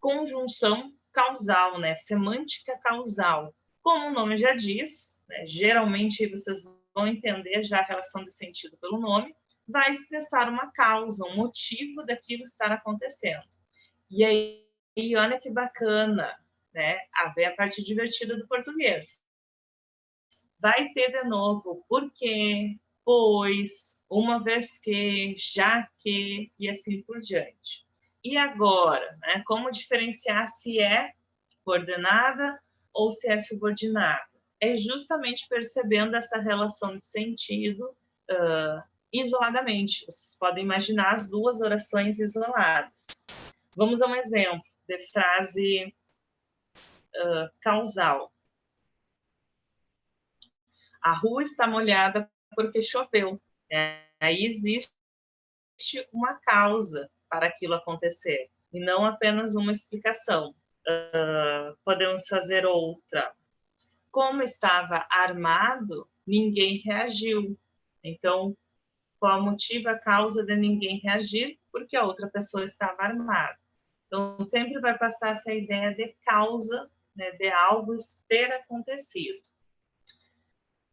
Conjunção causal, né? Semântica causal. Como o nome já diz, né? Geralmente vocês vão entender já a relação de sentido pelo nome, vai expressar uma causa, um motivo daquilo estar acontecendo. E aí, olha que bacana, né? Vem a parte divertida do português. Vai ter de novo porque, pois, uma vez que, já que, e assim por diante. E agora, né? Como diferenciar se é coordenada ou se é subordinada? É justamente percebendo essa relação de sentido isoladamente. Vocês podem imaginar as duas orações isoladas. Vamos a um exemplo de frase causal. A rua está molhada porque choveu. Aí existe uma causa para aquilo acontecer, e não apenas uma explicação. Podemos fazer outra. Como estava armado, ninguém reagiu. Então, qual o motivo, a causa de ninguém reagir? Porque a outra pessoa estava armada. Então, sempre vai passar essa ideia de causa, né, de algo ter acontecido.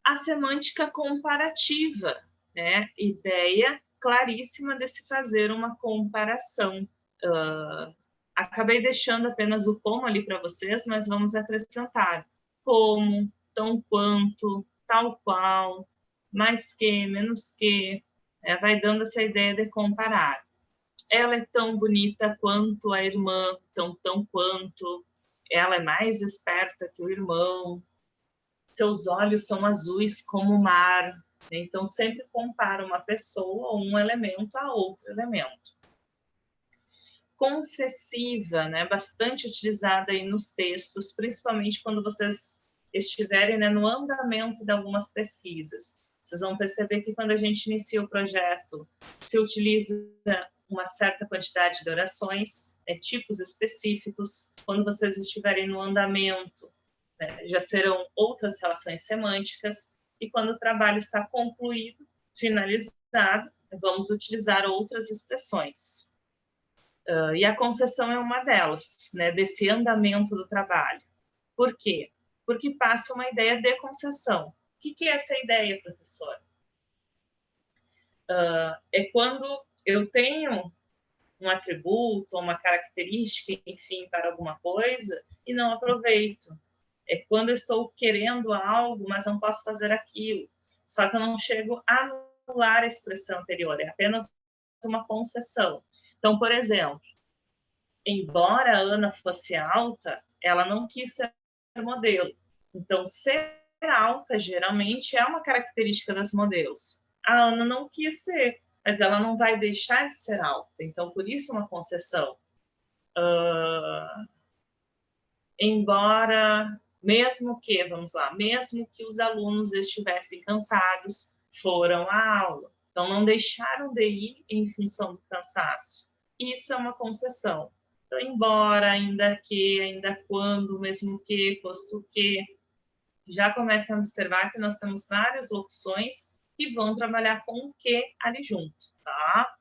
A semântica comparativa, né? Ideia claríssima de se fazer uma comparação. Acabei deixando apenas o como ali para vocês, mas vamos acrescentar como, tão quanto, tal qual, mais que, menos que, vai dando essa ideia de comparar. Ela é tão bonita quanto a irmã, tão quanto. ela é mais esperta que o irmão, seus olhos são azuis como o mar. Então, sempre compara uma pessoa ou um elemento a outro elemento. Concessiva, né, bastante utilizada aí nos textos, principalmente quando vocês estiverem, né, no andamento de algumas pesquisas. Vocês vão perceber que quando a gente inicia o projeto, se utiliza uma certa quantidade de orações, tipos específicos. Quando vocês estiverem no andamento, né, já serão outras relações semânticas. E quando o trabalho está concluído, finalizado, vamos utilizar outras expressões. E a concessão é uma delas, né, desse andamento do trabalho. Por quê? Porque passa uma ideia de concessão. O que é essa ideia, professor? É quando eu tenho um atributo, uma característica, enfim, para alguma coisa, e não aproveito. É quando eu estou querendo algo, mas não posso fazer aquilo. Só que eu não chego a anular a expressão anterior, é apenas uma concessão. Então, por exemplo, embora a Ana fosse alta, ela não quis ser modelo. Então, ser alta, geralmente, é uma característica das modelos. A Ana não quis ser, mas ela não vai deixar de ser alta. Então, por isso, uma concessão. Embora, mesmo que os alunos estivessem cansados, foram à aula. Então, não deixaram de ir em função do cansaço. Isso é uma concessão. Então, embora, ainda que, ainda quando, mesmo que, posto que, já começam a observar que nós temos várias locuções que vão trabalhar com o que ali junto, tá?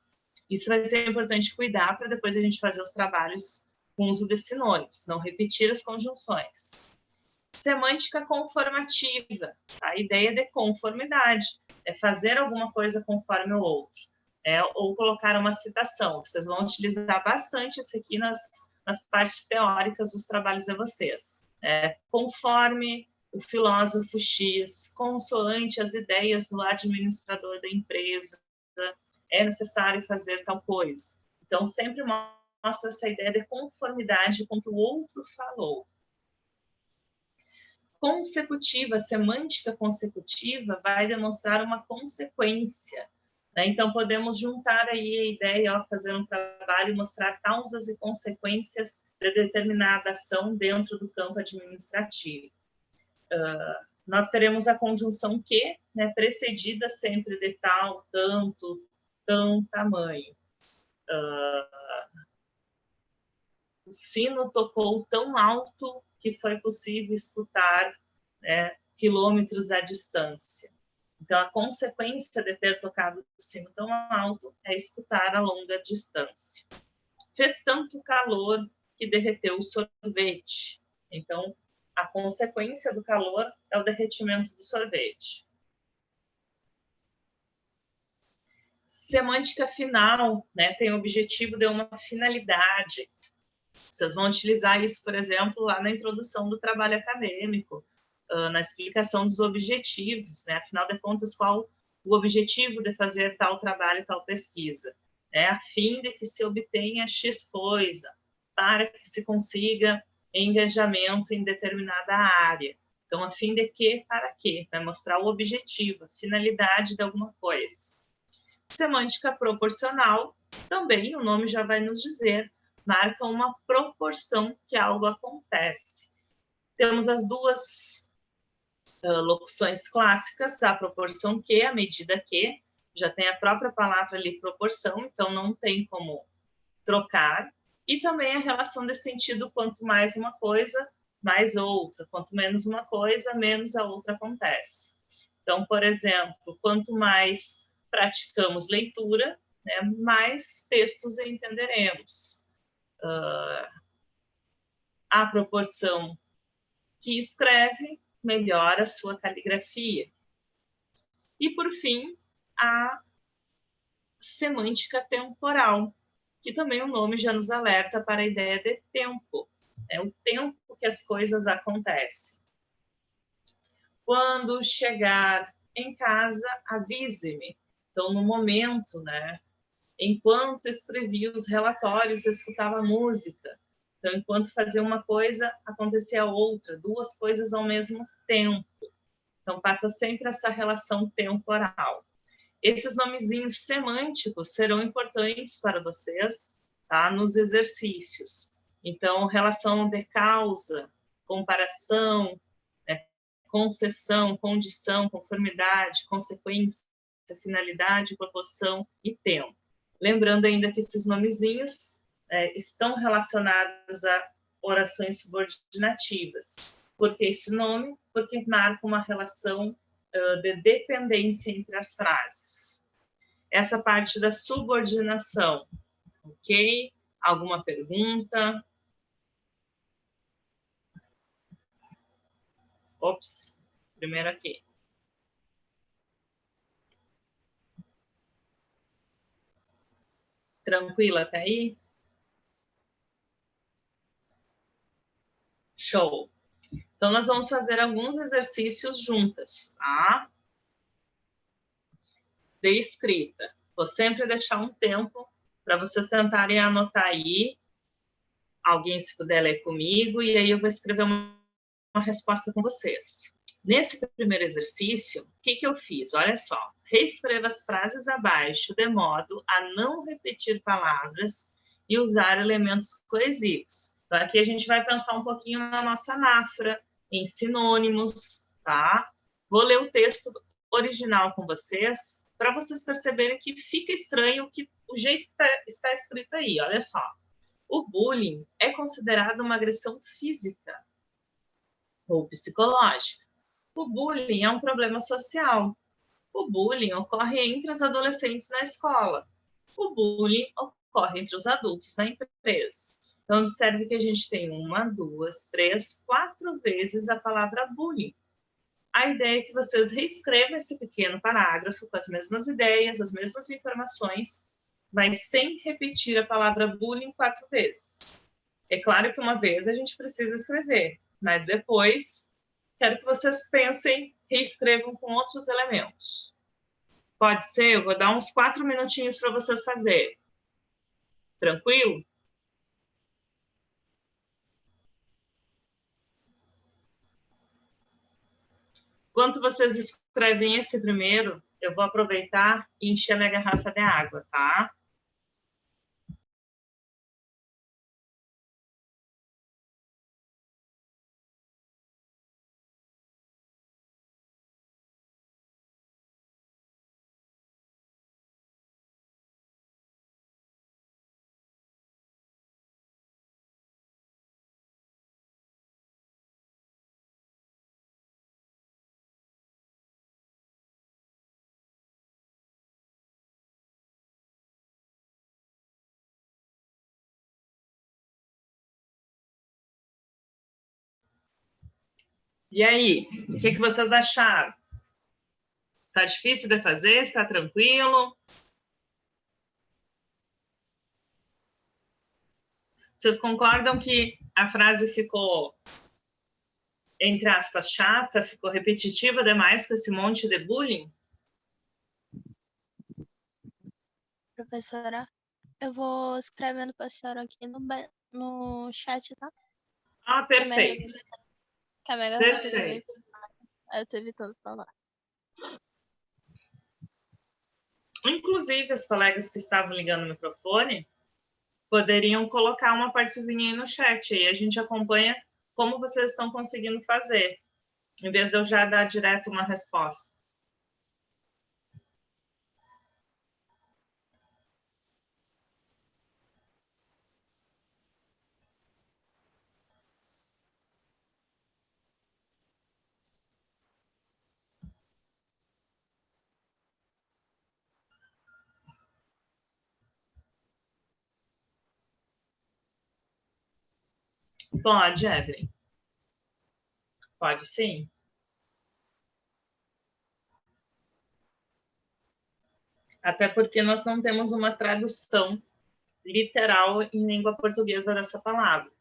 Isso vai ser importante cuidar para depois a gente fazer os trabalhos com uso de sinônimos, não repetir as conjunções. Semântica conformativa, a ideia de conformidade, é fazer alguma coisa conforme o outro, ou colocar uma citação. Vocês vão utilizar bastante isso aqui nas partes teóricas dos trabalhos de vocês. Conforme o filósofo X, consoante as ideias do administrador da empresa, é necessário fazer tal coisa. Então, sempre mostra essa ideia de conformidade com o que o outro falou. Consecutiva, semântica consecutiva, vai demonstrar uma consequência. Né? Então, podemos juntar aí a ideia, fazer um trabalho e mostrar causas e consequências de determinada ação dentro do campo administrativo. Nós teremos a conjunção que, né, precedida sempre de tal, tanto, tão, tamanho. O sino tocou tão alto que foi possível escutar, né, quilômetros à distância. Então, a consequência de ter tocado o sino tão alto é escutar a longa distância. Fez tanto calor que derreteu o sorvete. Então, a consequência do calor é o derretimento do sorvete. Semântica final, né, tem o objetivo de uma finalidade. Vocês vão utilizar isso, por exemplo, lá na introdução do trabalho acadêmico, na explicação dos objetivos, né? Afinal de contas, qual o objetivo de fazer tal trabalho, tal pesquisa? A fim de que se obtenha X coisa, para que se consiga engajamento em determinada área. Então, a fim de que, para quê? Vai mostrar o objetivo, a finalidade de alguma coisa. Semântica proporcional, também o nome já vai nos dizer, marca uma proporção que algo acontece. Temos as duas locuções clássicas, a proporção que, a medida que, já tem a própria palavra ali, proporção, então não tem como trocar, e também a relação de sentido, quanto mais uma coisa, mais outra, quanto menos uma coisa, menos a outra acontece. Então, por exemplo, quanto mais praticamos leitura, né, mais textos entenderemos. A proporção que escreve melhora a sua caligrafia. E, por fim, a semântica temporal, que também o nome já nos alerta para a ideia de tempo. É o tempo que as coisas acontecem. Quando chegar em casa, avise-me. Então, no momento, né? Enquanto escrevia os relatórios, escutava música. Então, enquanto fazia uma coisa, acontecia outra, duas coisas ao mesmo tempo. Então, passa sempre essa relação temporal. Esses nomezinhos semânticos serão importantes para vocês, tá? Nos exercícios. Então, relação de causa, comparação, concessão, condição, conformidade, consequência, finalidade, proporção e tempo. Lembrando ainda que esses nomezinhos estão relacionados a orações subordinativas. Por que esse nome? Porque marca uma relação de dependência entre as frases. Essa parte da subordinação, ok? Alguma pergunta? Ops, primeiro aqui. Tranquila até aí? Show. Então, nós vamos fazer alguns exercícios juntas, tá? De escrita. Vou sempre deixar um tempo para vocês tentarem anotar aí. Alguém, se puder, ler comigo, e aí eu vou escrever uma resposta com vocês. Nesse primeiro exercício, o que eu fiz? Olha só. Reescreva as frases abaixo, de modo a não repetir palavras e usar elementos coesivos. Então, aqui a gente vai pensar um pouquinho na nossa Mafra, em sinônimos, tá? Vou ler o texto original com vocês, para vocês perceberem que fica estranho o jeito que está escrito aí. Olha só. O bullying é considerado uma agressão física ou psicológica. O bullying é um problema social. O bullying ocorre entre os adolescentes na escola. O bullying ocorre entre os adultos na empresa. Então, observe que a gente tem 1, 2, 3, 4 vezes a palavra bullying. A ideia é que vocês reescrevam esse pequeno parágrafo com as mesmas ideias, as mesmas informações, mas sem repetir a palavra bullying 4 vezes. É claro que uma vez a gente precisa escrever, mas depois quero que vocês pensem, reescrevam com outros elementos. Pode ser? Eu vou dar uns 4 minutinhos para vocês fazerem. Tranquilo? Enquanto vocês escrevem esse primeiro, eu vou aproveitar e encher a minha garrafa de água, tá? E aí, o que vocês acharam? Está difícil de fazer? Está tranquilo? Vocês concordam que a frase ficou, entre aspas, chata, ficou repetitiva demais com esse monte de bullying? Professora, eu vou escrevendo para a senhora aqui no chat, tá? Ah, perfeito. Que a minha garrafa tá meio... Aí eu tô evitando falar. Inclusive, os colegas que estavam ligando o microfone poderiam colocar uma partezinha aí no chat, aí a gente acompanha como vocês estão conseguindo fazer, em vez de eu já dar direto uma resposta. Pode, Evelyn. Pode sim. Até porque nós não temos uma tradução literal em língua portuguesa dessa palavra.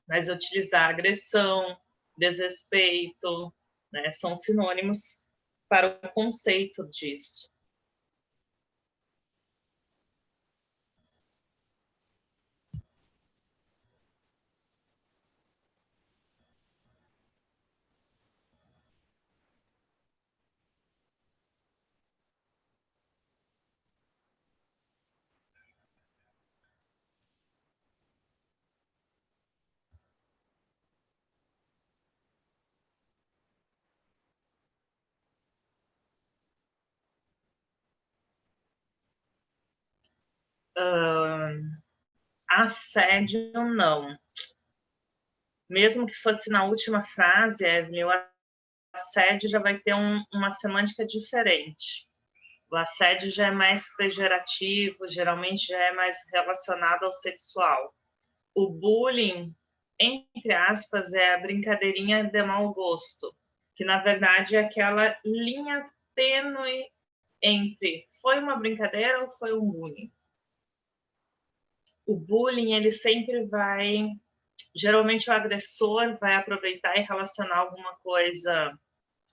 Mas utilizar agressão, desrespeito, né, são sinônimos para o conceito disso. Assédio, não. Mesmo que fosse na última frase, Evelyn, o assédio já vai ter uma semântica diferente. O assédio já é mais pejorativo, geralmente já é mais relacionado ao sexual. O bullying, entre aspas, é a brincadeirinha de mau gosto, que na verdade é aquela linha tênue entre foi uma brincadeira ou foi um bullying. O bullying, ele sempre vai... Geralmente o agressor vai aproveitar e relacionar alguma coisa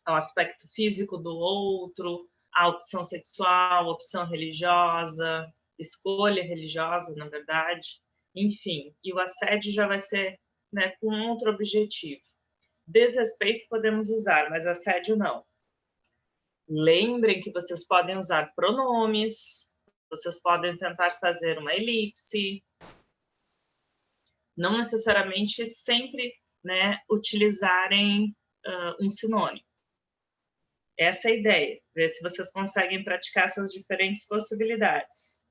ao aspecto físico do outro, à opção sexual, opção religiosa, escolha religiosa, na verdade. Enfim, e o assédio já vai ser, né, com outro objetivo. Desrespeito podemos usar, mas assédio não. Lembrem que vocês podem usar pronomes, vocês podem tentar fazer uma elipse, não necessariamente sempre, né, utilizarem um sinônimo. Essa é a ideia, ver se vocês conseguem praticar essas diferentes possibilidades.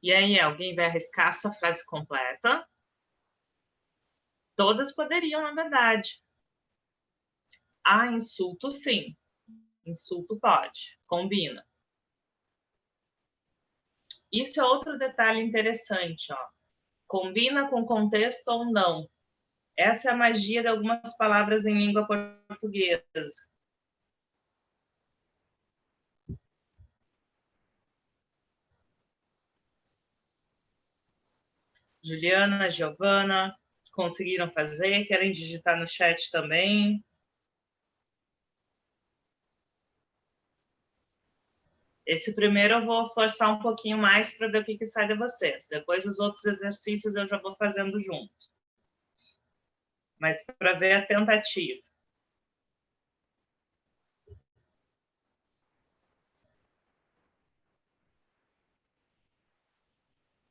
E aí, alguém vai arriscar a sua frase completa? Todas poderiam, na verdade. Insulto, sim. Insulto pode, combina. Isso é outro detalhe interessante, ó. Combina com contexto ou não. Essa é a magia de algumas palavras em língua portuguesa. Juliana, Giovana, conseguiram fazer? Querem digitar no chat também? Esse primeiro eu vou forçar um pouquinho mais para ver o que sai de vocês. Depois os outros exercícios eu já vou fazendo junto. Mas para ver a tentativa.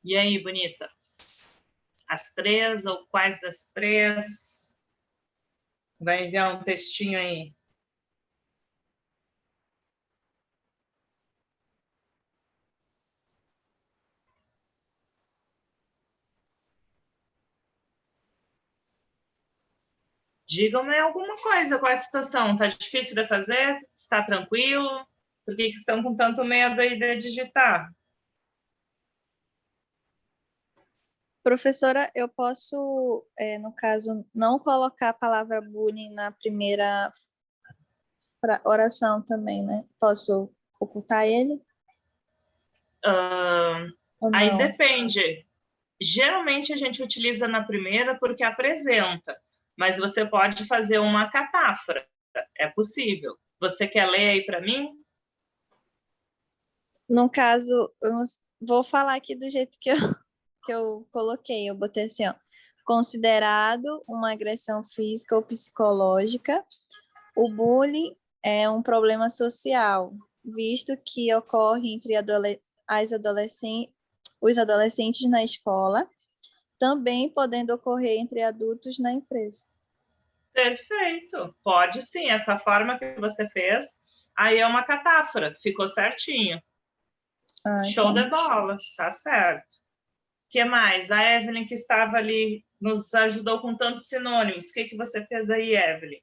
E aí, bonitas? As três ou quais das três? Vai enviar um textinho aí. Digam-me alguma coisa, qual é a situação? Está difícil de fazer? Está tranquilo? Por que estão com tanto medo aí de digitar? Professora, eu posso, no caso, não colocar a palavra bullying na primeira oração também, né? Posso ocultar ele? Aí depende. Geralmente a gente utiliza na primeira porque apresenta, mas você pode fazer uma catáfora. É possível. Você quer ler aí para mim? No caso, eu vou falar aqui do jeito que eu coloquei. Eu botei assim, ó. Considerado uma agressão física ou psicológica, o bullying é um problema social, visto que ocorre entre os adolescentes na escola, também podendo ocorrer entre adultos na empresa. Perfeito. Pode sim. Essa forma que você fez, aí é uma catáfora. Ficou certinho. Show de bola. Tá certo. O que mais? A Evelyn, que estava ali, nos ajudou com tantos sinônimos. O que você fez aí, Evelyn?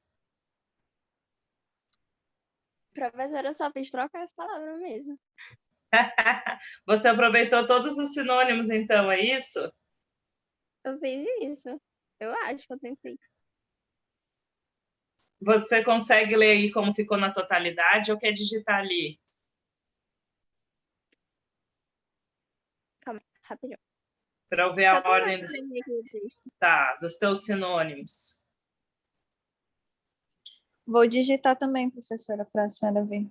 Professora, eu só fiz trocar as palavras mesmo. Você aproveitou todos os sinônimos, então, é isso? Eu fiz isso. Eu acho que eu tentei. Você consegue ler aí como ficou na totalidade ou quer digitar ali? Calma, rapidinho. Para eu ver a ordem dos teus sinônimos. Vou digitar também, professora, para a senhora ver.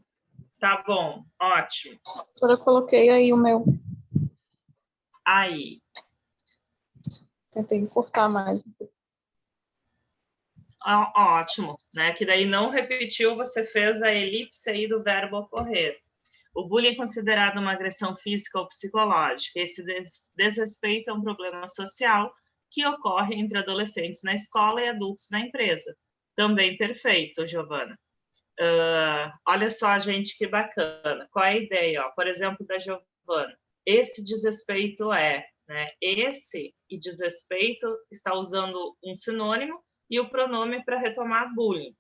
Tá bom, ótimo. Eu coloquei aí o meu. Aí. Tentei encurtar mais. Ótimo, né? Que daí não repetiu, você fez a elipse aí do verbo ocorrer. O bullying é considerado uma agressão física ou psicológica. Esse desrespeito é um problema social, que ocorre entre adolescentes na escola e adultos na empresa. Também perfeito, Giovana. Olha só, gente, que bacana. Qual é a ideia? Ó? Por exemplo, da Giovana. Esse desrespeito é, né? Esse e desrespeito está usando um sinônimo e o pronome para retomar bullying.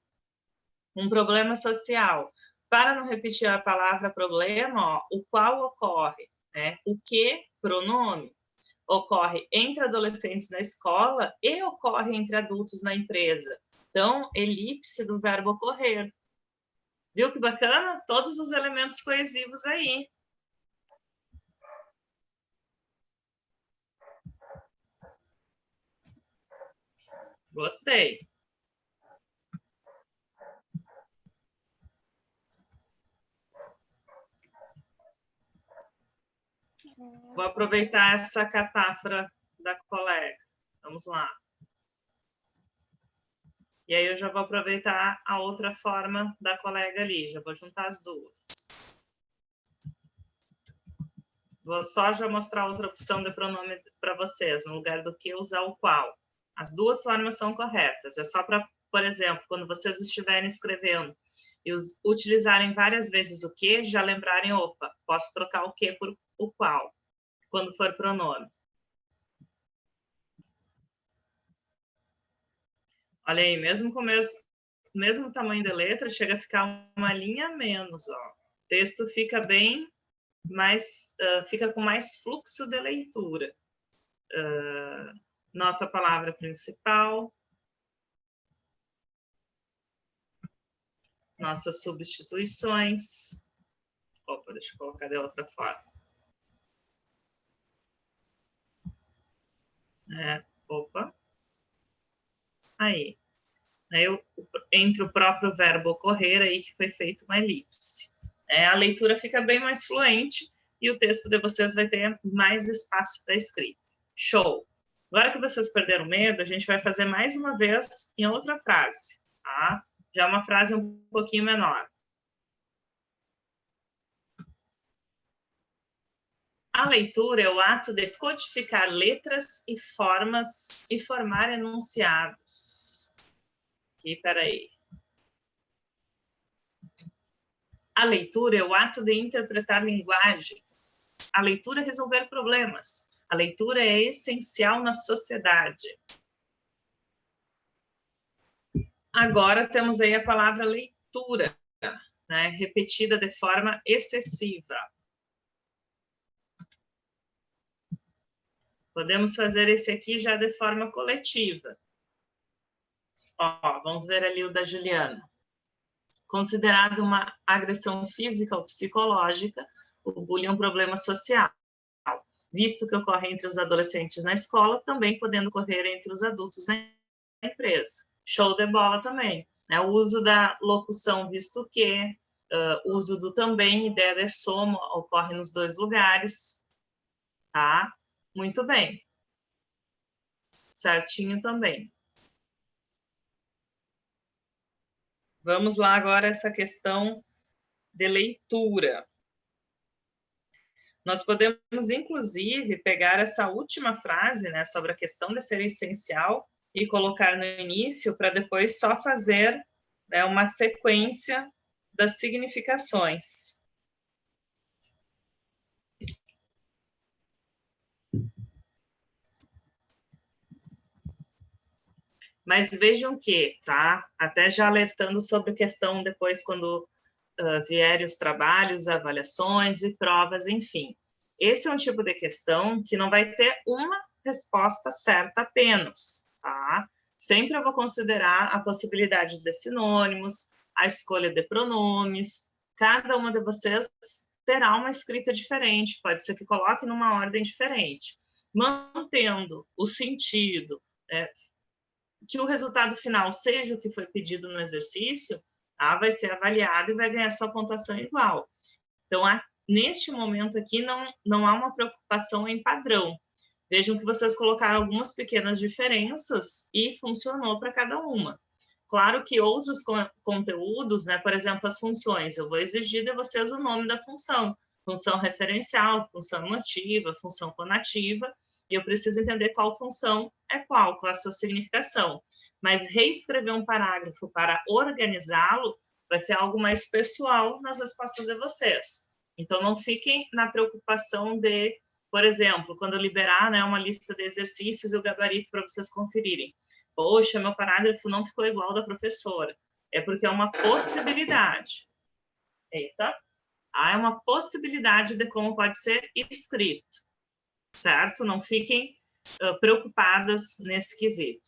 Um problema social. Para não repetir a palavra problema, ó, o qual ocorre, né? O que, pronome, ocorre entre adolescentes na escola e ocorre entre adultos na empresa. Então, elipse do verbo ocorrer. Viu que bacana? Todos os elementos coesivos aí. Gostei. Vou aproveitar essa catáfora da colega. Vamos lá. E aí eu já vou aproveitar a outra forma da colega ali. Já vou juntar as duas. Vou só já mostrar outra opção de pronome para vocês. No lugar do que, usar o qual. As duas formas são corretas. É só para, por exemplo, quando vocês estiverem escrevendo e utilizarem várias vezes o que, já lembrarem, opa, posso trocar o que por o qual, quando for pronome. Olha aí, mesmo com o mesmo tamanho da letra, chega a ficar uma linha a menos, ó. O texto fica bem mais, fica com mais fluxo de leitura. Nossa palavra principal. Nossas substituições. Opa, deixa eu colocar de outra forma. Opa. Aí. Entre o próprio verbo ocorrer, aí que foi feita uma elipse. A leitura fica bem mais fluente e o texto de vocês vai ter mais espaço para escrita. Show! Agora que vocês perderam medo, a gente vai fazer mais uma vez em outra frase, tá? Já é uma frase um pouquinho menor. A leitura é o ato de codificar letras e formas e formar enunciados. Aqui, peraí. A leitura é o ato de interpretar linguagem. A leitura é resolver problemas. A leitura é essencial na sociedade. Agora temos aí a palavra leitura, né, repetida de forma excessiva. Podemos fazer esse aqui já de forma coletiva. Ó, vamos ver ali o da Juliana. Considerado uma agressão física ou psicológica, o bullying é um problema social, visto que ocorre entre os adolescentes na escola, também podendo ocorrer entre os adultos na empresa. Show de bola também. Né? O uso da locução visto que, uso do também, ideia de soma, ocorre nos dois lugares. Tá? Muito bem. Certinho também. Vamos lá agora essa questão de leitura. Nós podemos, inclusive, pegar essa última frase, né, sobre a questão de ser essencial e colocar no início para depois só fazer, né, uma sequência das significações. Mas vejam que, tá? Até já alertando sobre a questão depois quando vierem os trabalhos, avaliações e provas, enfim. Esse é um tipo de questão que não vai ter uma resposta certa apenas, tá? Sempre eu vou considerar a possibilidade de sinônimos, a escolha de pronomes. Cada uma de vocês terá uma escrita diferente, pode ser que coloque numa ordem diferente. Mantendo o sentido, que o resultado final seja o que foi pedido no exercício, vai ser avaliado e vai ganhar sua pontuação igual. Então, neste momento aqui, não há uma preocupação em padrão. Vejam que vocês colocaram algumas pequenas diferenças e funcionou para cada uma. Claro que outros conteúdos, né, por exemplo, as funções, eu vou exigir de vocês o nome da função referencial, função emotiva, função conativa, e eu preciso entender qual função é qual a sua significação. Mas reescrever um parágrafo para organizá-lo vai ser algo mais pessoal nas respostas de vocês. Então, não fiquem na preocupação de, por exemplo, quando eu liberar, né, uma lista de exercícios e o gabarito para vocês conferirem. Poxa, meu parágrafo não ficou igual ao da professora. É porque é uma possibilidade. Eita. É uma possibilidade de como pode ser escrito. Certo? Não fiquem preocupadas nesse quesito.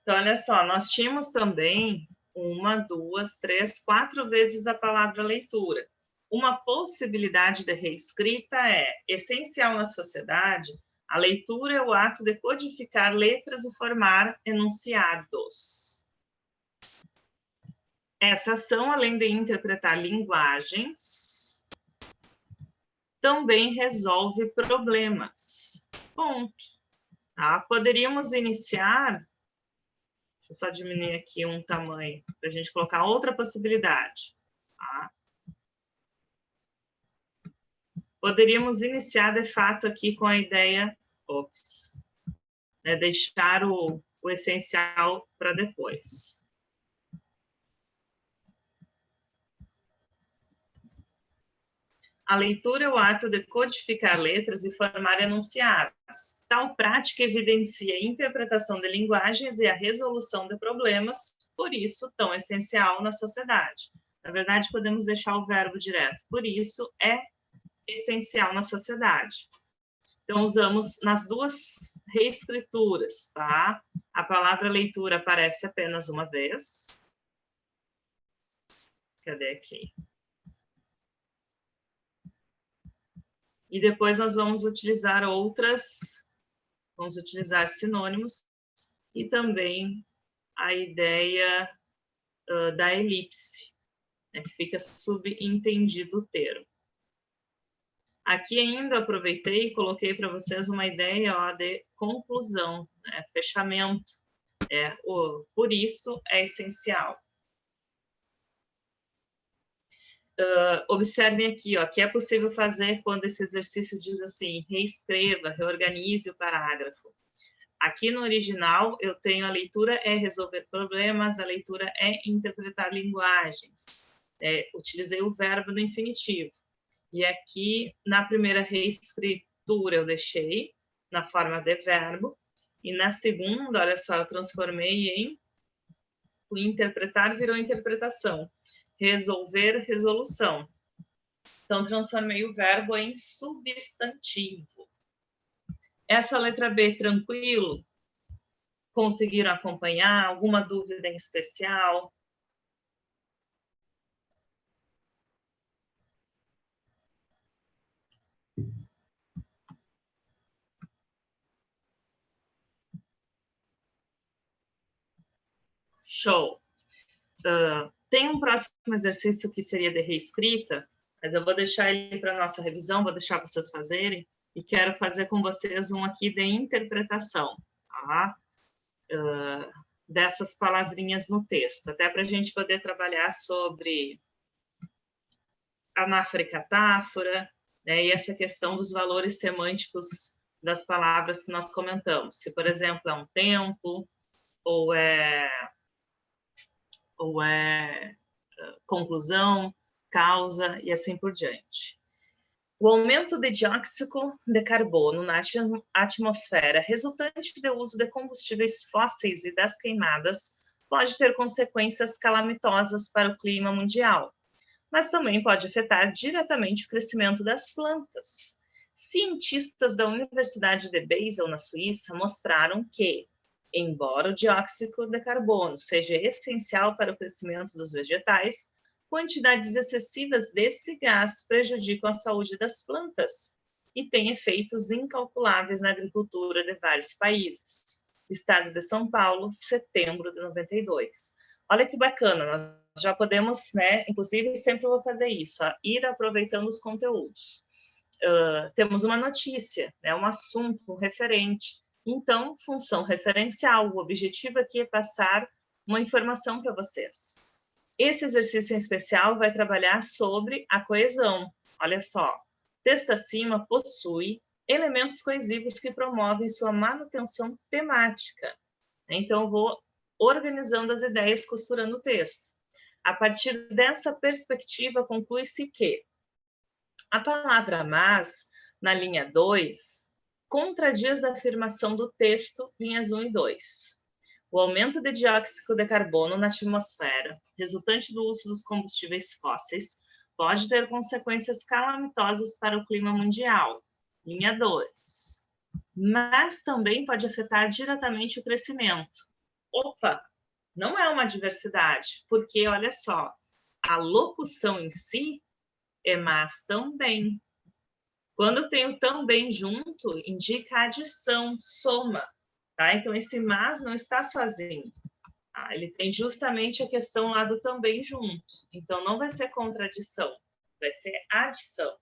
Então, olha só, nós tínhamos também 1, 2, 3, 4 vezes a palavra leitura. Uma possibilidade de reescrita é: essencial na sociedade, a leitura é o ato de codificar letras e formar enunciados. Essa ação, além de interpretar linguagens, também resolve problemas. Ponto. Tá? Poderíamos iniciar... Deixa eu só diminuir aqui um tamanho, para a gente colocar outra possibilidade. Tá? Poderíamos iniciar, de fato, aqui com a ideia... Ops, né? Deixar o essencial para depois. A leitura é o ato de codificar letras e formar enunciados. Tal prática evidencia a interpretação de linguagens e a resolução de problemas, por isso, tão essencial na sociedade. Na verdade, podemos deixar o verbo direto. Por isso, é essencial na sociedade. Então, usamos nas duas reescrituras, tá? A palavra leitura aparece apenas uma vez. Cadê aqui? E depois nós vamos utilizar vamos utilizar sinônimos e também a ideia da elipse, né, que fica subentendido o termo. Aqui ainda aproveitei e coloquei para vocês uma ideia de conclusão, né, fechamento. Por isso é essencial. Observem aqui, que é possível fazer quando esse exercício diz assim: reescreva, reorganize o parágrafo. Aqui no original, eu tenho a leitura é resolver problemas, a leitura é interpretar linguagens. Utilizei o verbo no infinitivo. E aqui, na primeira reescritura, eu deixei na forma de verbo. E na segunda, olha só, eu transformei em... O interpretar virou interpretação. Resolver, resolução. Então, transformei o verbo em substantivo. Essa letra B, tranquilo? Conseguiram acompanhar? Alguma dúvida em especial? Show! Tem um próximo exercício que seria de reescrita, mas eu vou deixar ele para a nossa revisão, vou deixar vocês fazerem, e quero fazer com vocês um aqui de interpretação, tá? Dessas palavrinhas no texto, até para a gente poder trabalhar sobre anáfora, né, e essa questão dos valores semânticos das palavras que nós comentamos. Se, por exemplo, é um tempo, ou é conclusão, causa e assim por diante. O aumento de dióxido de carbono na atmosfera resultante do uso de combustíveis fósseis e das queimadas pode ter consequências calamitosas para o clima mundial, mas também pode afetar diretamente o crescimento das plantas. Cientistas da Universidade de Basel, na Suíça, mostraram que, embora o dióxido de carbono seja essencial para o crescimento dos vegetais, quantidades excessivas desse gás prejudicam a saúde das plantas e têm efeitos incalculáveis na agricultura de vários países. Estado de São Paulo, setembro de 92. Olha que bacana, nós já podemos, né, inclusive sempre vou fazer isso, ir aproveitando os conteúdos. Temos uma notícia, né, um assunto, um referente. Então, função referencial, o objetivo aqui é passar uma informação para vocês. Esse exercício em especial vai trabalhar sobre a coesão. Olha só, o texto acima possui elementos coesivos que promovem sua manutenção temática. Então, eu vou organizando as ideias, costurando o texto. A partir dessa perspectiva, conclui-se que a palavra mas, na linha 2, contradiz a afirmação do texto, linhas 1 e 2. O aumento de dióxido de carbono na atmosfera, resultante do uso dos combustíveis fósseis, pode ter consequências calamitosas para o clima mundial, linha 2. Mas também pode afetar diretamente o crescimento. Opa, não é uma adversidade, porque, olha só, a locução em si é mas também. Quando eu tenho também junto, indica adição, soma, tá? Então, esse mas não está sozinho. Tá? Ele tem justamente a questão lá do também junto. Então, não vai ser contradição, vai ser adição.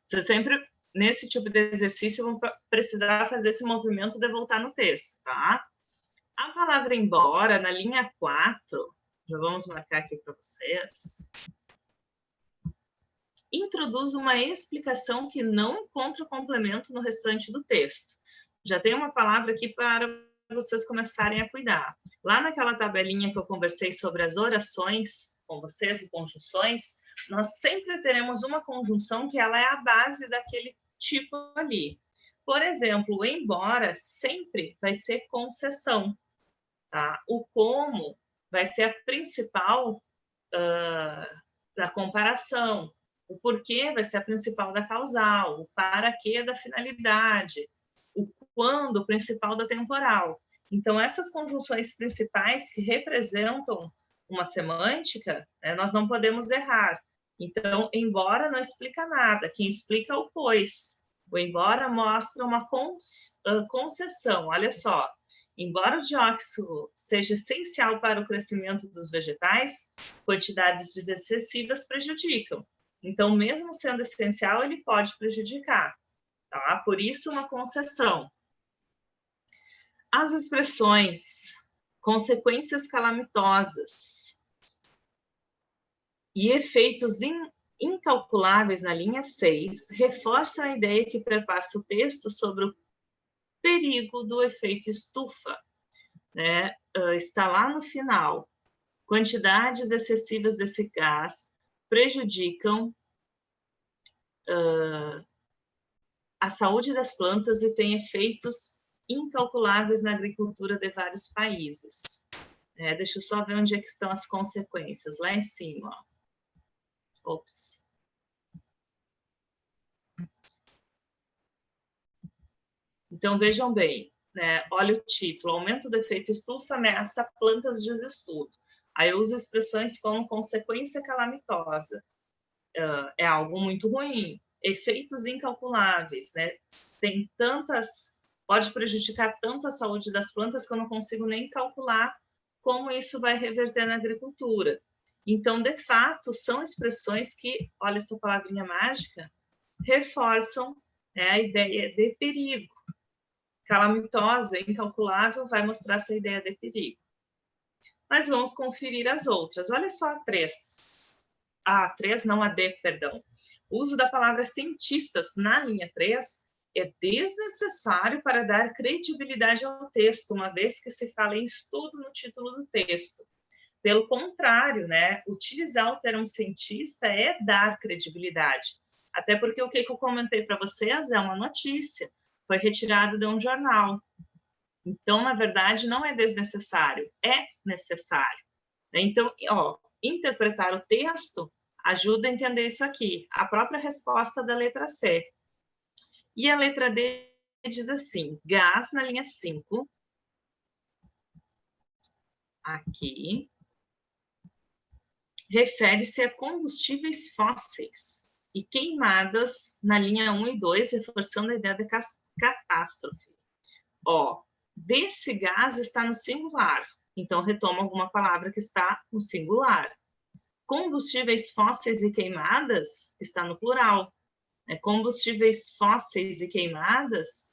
Você sempre, nesse tipo de exercício, vão precisar fazer esse movimento de voltar no texto, tá? A palavra embora, na linha 4, já vamos marcar aqui para vocês, introduz uma explicação que não encontra complemento no restante do texto. Já tem uma palavra aqui para vocês começarem a cuidar. Lá naquela tabelinha que eu conversei sobre as orações com vocês e conjunções, nós sempre teremos uma conjunção que ela é a base daquele tipo ali. Por exemplo, o embora sempre vai ser concessão. Tá? O como vai ser a principal da comparação. O porquê vai ser a principal da causal, o para quê da finalidade, o quando, o principal da temporal. Então, essas conjunções principais que representam uma semântica, né, nós não podemos errar. Então, embora não explica nada, quem explica é o pois. O embora mostra uma concessão, olha só. Embora o dióxido seja essencial para o crescimento dos vegetais, quantidades excessivas prejudicam. Então, mesmo sendo essencial, ele pode prejudicar, tá? Por isso, uma concessão. As expressões consequências calamitosas e efeitos incalculáveis na linha 6 reforçam a ideia que perpassa o texto sobre o perigo do efeito estufa, né? Está lá no final. Quantidades excessivas desse gás prejudicam a saúde das plantas e têm efeitos incalculáveis na agricultura de vários países. Deixa eu só ver onde é que estão as consequências, lá em cima. Ó. Ops. Então, vejam bem, né? Olha o título, aumento do efeito estufa ameaça plantas de estudo. Aí eu uso expressões como consequência calamitosa. É algo muito ruim. Efeitos incalculáveis, né? Tem tantas, pode prejudicar tanto a saúde das plantas que eu não consigo nem calcular como isso vai reverter na agricultura. Então, de fato, são expressões que, olha essa palavrinha mágica, reforçam, né, a ideia de perigo. Calamitosa, incalculável, vai mostrar essa ideia de perigo. Mas vamos conferir as outras. Olha só a 3. A 3, não a D, perdão. O uso da palavra cientistas na linha 3 é desnecessário para dar credibilidade ao texto, uma vez que se fala em estudo no título do texto. Pelo contrário, né, utilizar o termo cientista é dar credibilidade. Até porque o que eu comentei para vocês é uma notícia, foi retirado de um jornal. Então, na verdade, não é desnecessário, é necessário. Então, interpretar o texto ajuda a entender isso aqui, a própria resposta da letra C. E a letra D diz assim, gás na linha 5, aqui, refere-se a combustíveis fósseis e queimadas na linha 1 e 2, reforçando a ideia de catástrofe. Desse gás está no singular, então retoma alguma palavra que está no singular. Combustíveis fósseis e queimadas está no plural. Combustíveis fósseis e queimadas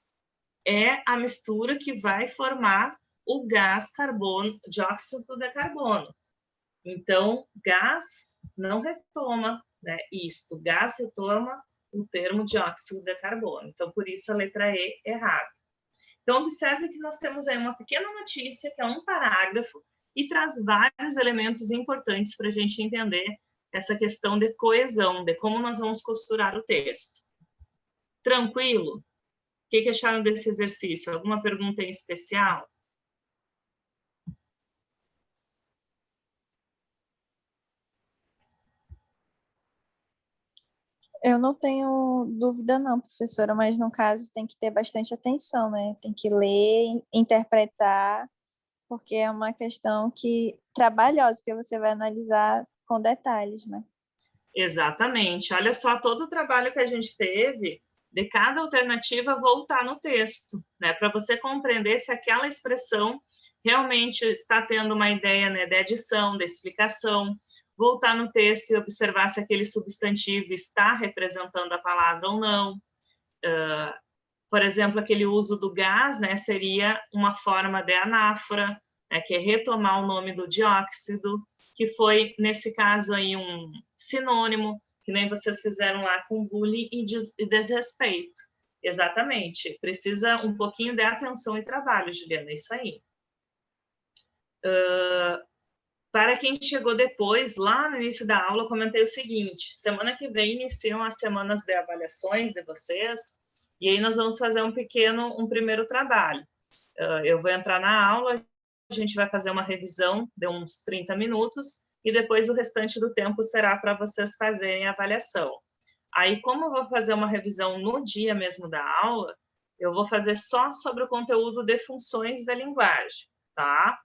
é a mistura que vai formar o gás carbono, dióxido de carbono. Então, gás não retoma, né, isto. Gás retoma o termo dióxido de carbono. Então, por isso a letra E errada. Então, observe que nós temos aí uma pequena notícia, que é um parágrafo, e traz vários elementos importantes para a gente entender essa questão de coesão, de como nós vamos costurar o texto. Tranquilo? O que acharam desse exercício? Alguma pergunta em especial? Eu não tenho dúvida não, professora, mas no caso tem que ter bastante atenção, né? Tem que ler, interpretar, porque é uma questão trabalhosa, que você vai analisar com detalhes, né? Exatamente. Olha só todo o trabalho que a gente teve de cada alternativa voltar no texto, né? Para você compreender se aquela expressão realmente está tendo uma ideia, né, de adição, de explicação, voltar no texto e observar se aquele substantivo está representando a palavra ou não. Por exemplo, aquele uso do gás, né, seria uma forma de anáfora, né, que é retomar o nome do dióxido, que foi, nesse caso aí, um sinônimo, que nem vocês fizeram lá com bullying e desrespeito. Exatamente. Precisa um pouquinho de atenção e trabalho, Juliana, é isso aí. Para quem chegou depois, lá no início da aula, eu comentei o seguinte: semana que vem iniciam as semanas de avaliações de vocês, e aí nós vamos fazer um primeiro trabalho. Eu vou entrar na aula, a gente vai fazer uma revisão de uns 30 minutos, e depois o restante do tempo será para vocês fazerem a avaliação. Aí, como eu vou fazer uma revisão no dia mesmo da aula, eu vou fazer só sobre o conteúdo de funções da linguagem, tá?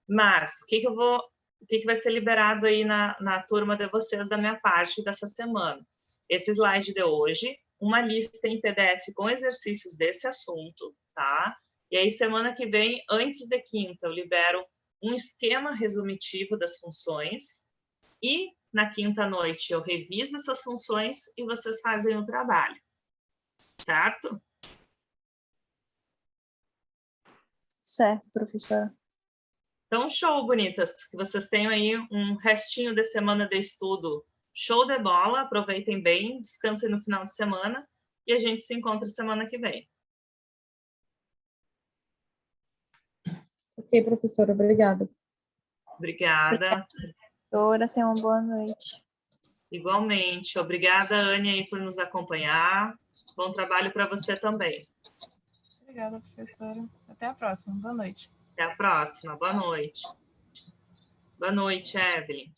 Mas, o que vai ser liberado aí na turma de vocês da minha parte dessa semana? Esse slide de hoje, uma lista em PDF com exercícios desse assunto, tá? E aí, semana que vem, antes de quinta, eu libero um esquema resumitivo das funções e, na quinta noite, eu reviso essas funções e vocês fazem o trabalho, certo? Certo, professora. Então, show, bonitas, que vocês tenham aí um restinho de semana de estudo show de bola, aproveitem bem, descansem no final de semana e a gente se encontra semana que vem. Ok, professora, obrigada. Obrigada. Professora, tenha uma boa noite. Igualmente. Obrigada, Ania, aí, por nos acompanhar. Bom trabalho para você também. Obrigada, professora. Até a próxima. Boa noite. Até a próxima. Boa noite. Boa noite, Evelyn.